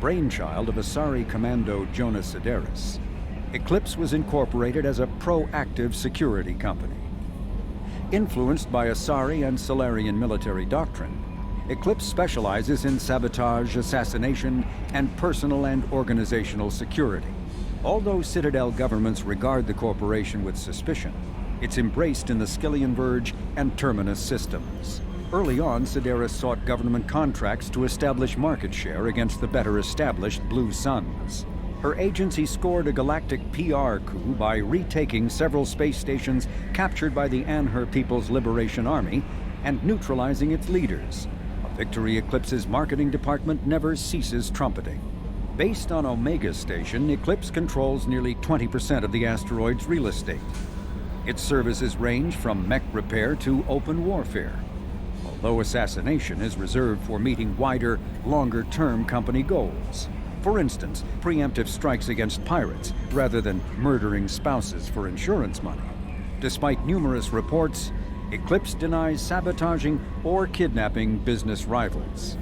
Brainchild of Asari Commando Jonas Sideris, Eclipse was incorporated as a proactive security company. Influenced by Asari and Solarian military doctrine, Eclipse specializes in sabotage, assassination, and personal and organizational security. Although Citadel governments regard the corporation with suspicion, it's embraced in the Skyllian Verge and Terminus systems. Early on, Sedaris sought government contracts to establish market share against the better-established Blue Suns. Her agency scored a galactic PR coup by retaking several space stations captured by the Anhur People's Liberation Army and neutralizing its leaders. A victory Eclipse's marketing department never ceases trumpeting. Based on Omega Station, Eclipse controls nearly 20% of the asteroid's real estate. Its services range from mech repair to open warfare, although assassination is reserved for meeting wider, longer-term company goals. For instance, preemptive strikes against pirates, rather than murdering spouses for insurance money. Despite numerous reports, Eclipse denies sabotaging or kidnapping business rivals.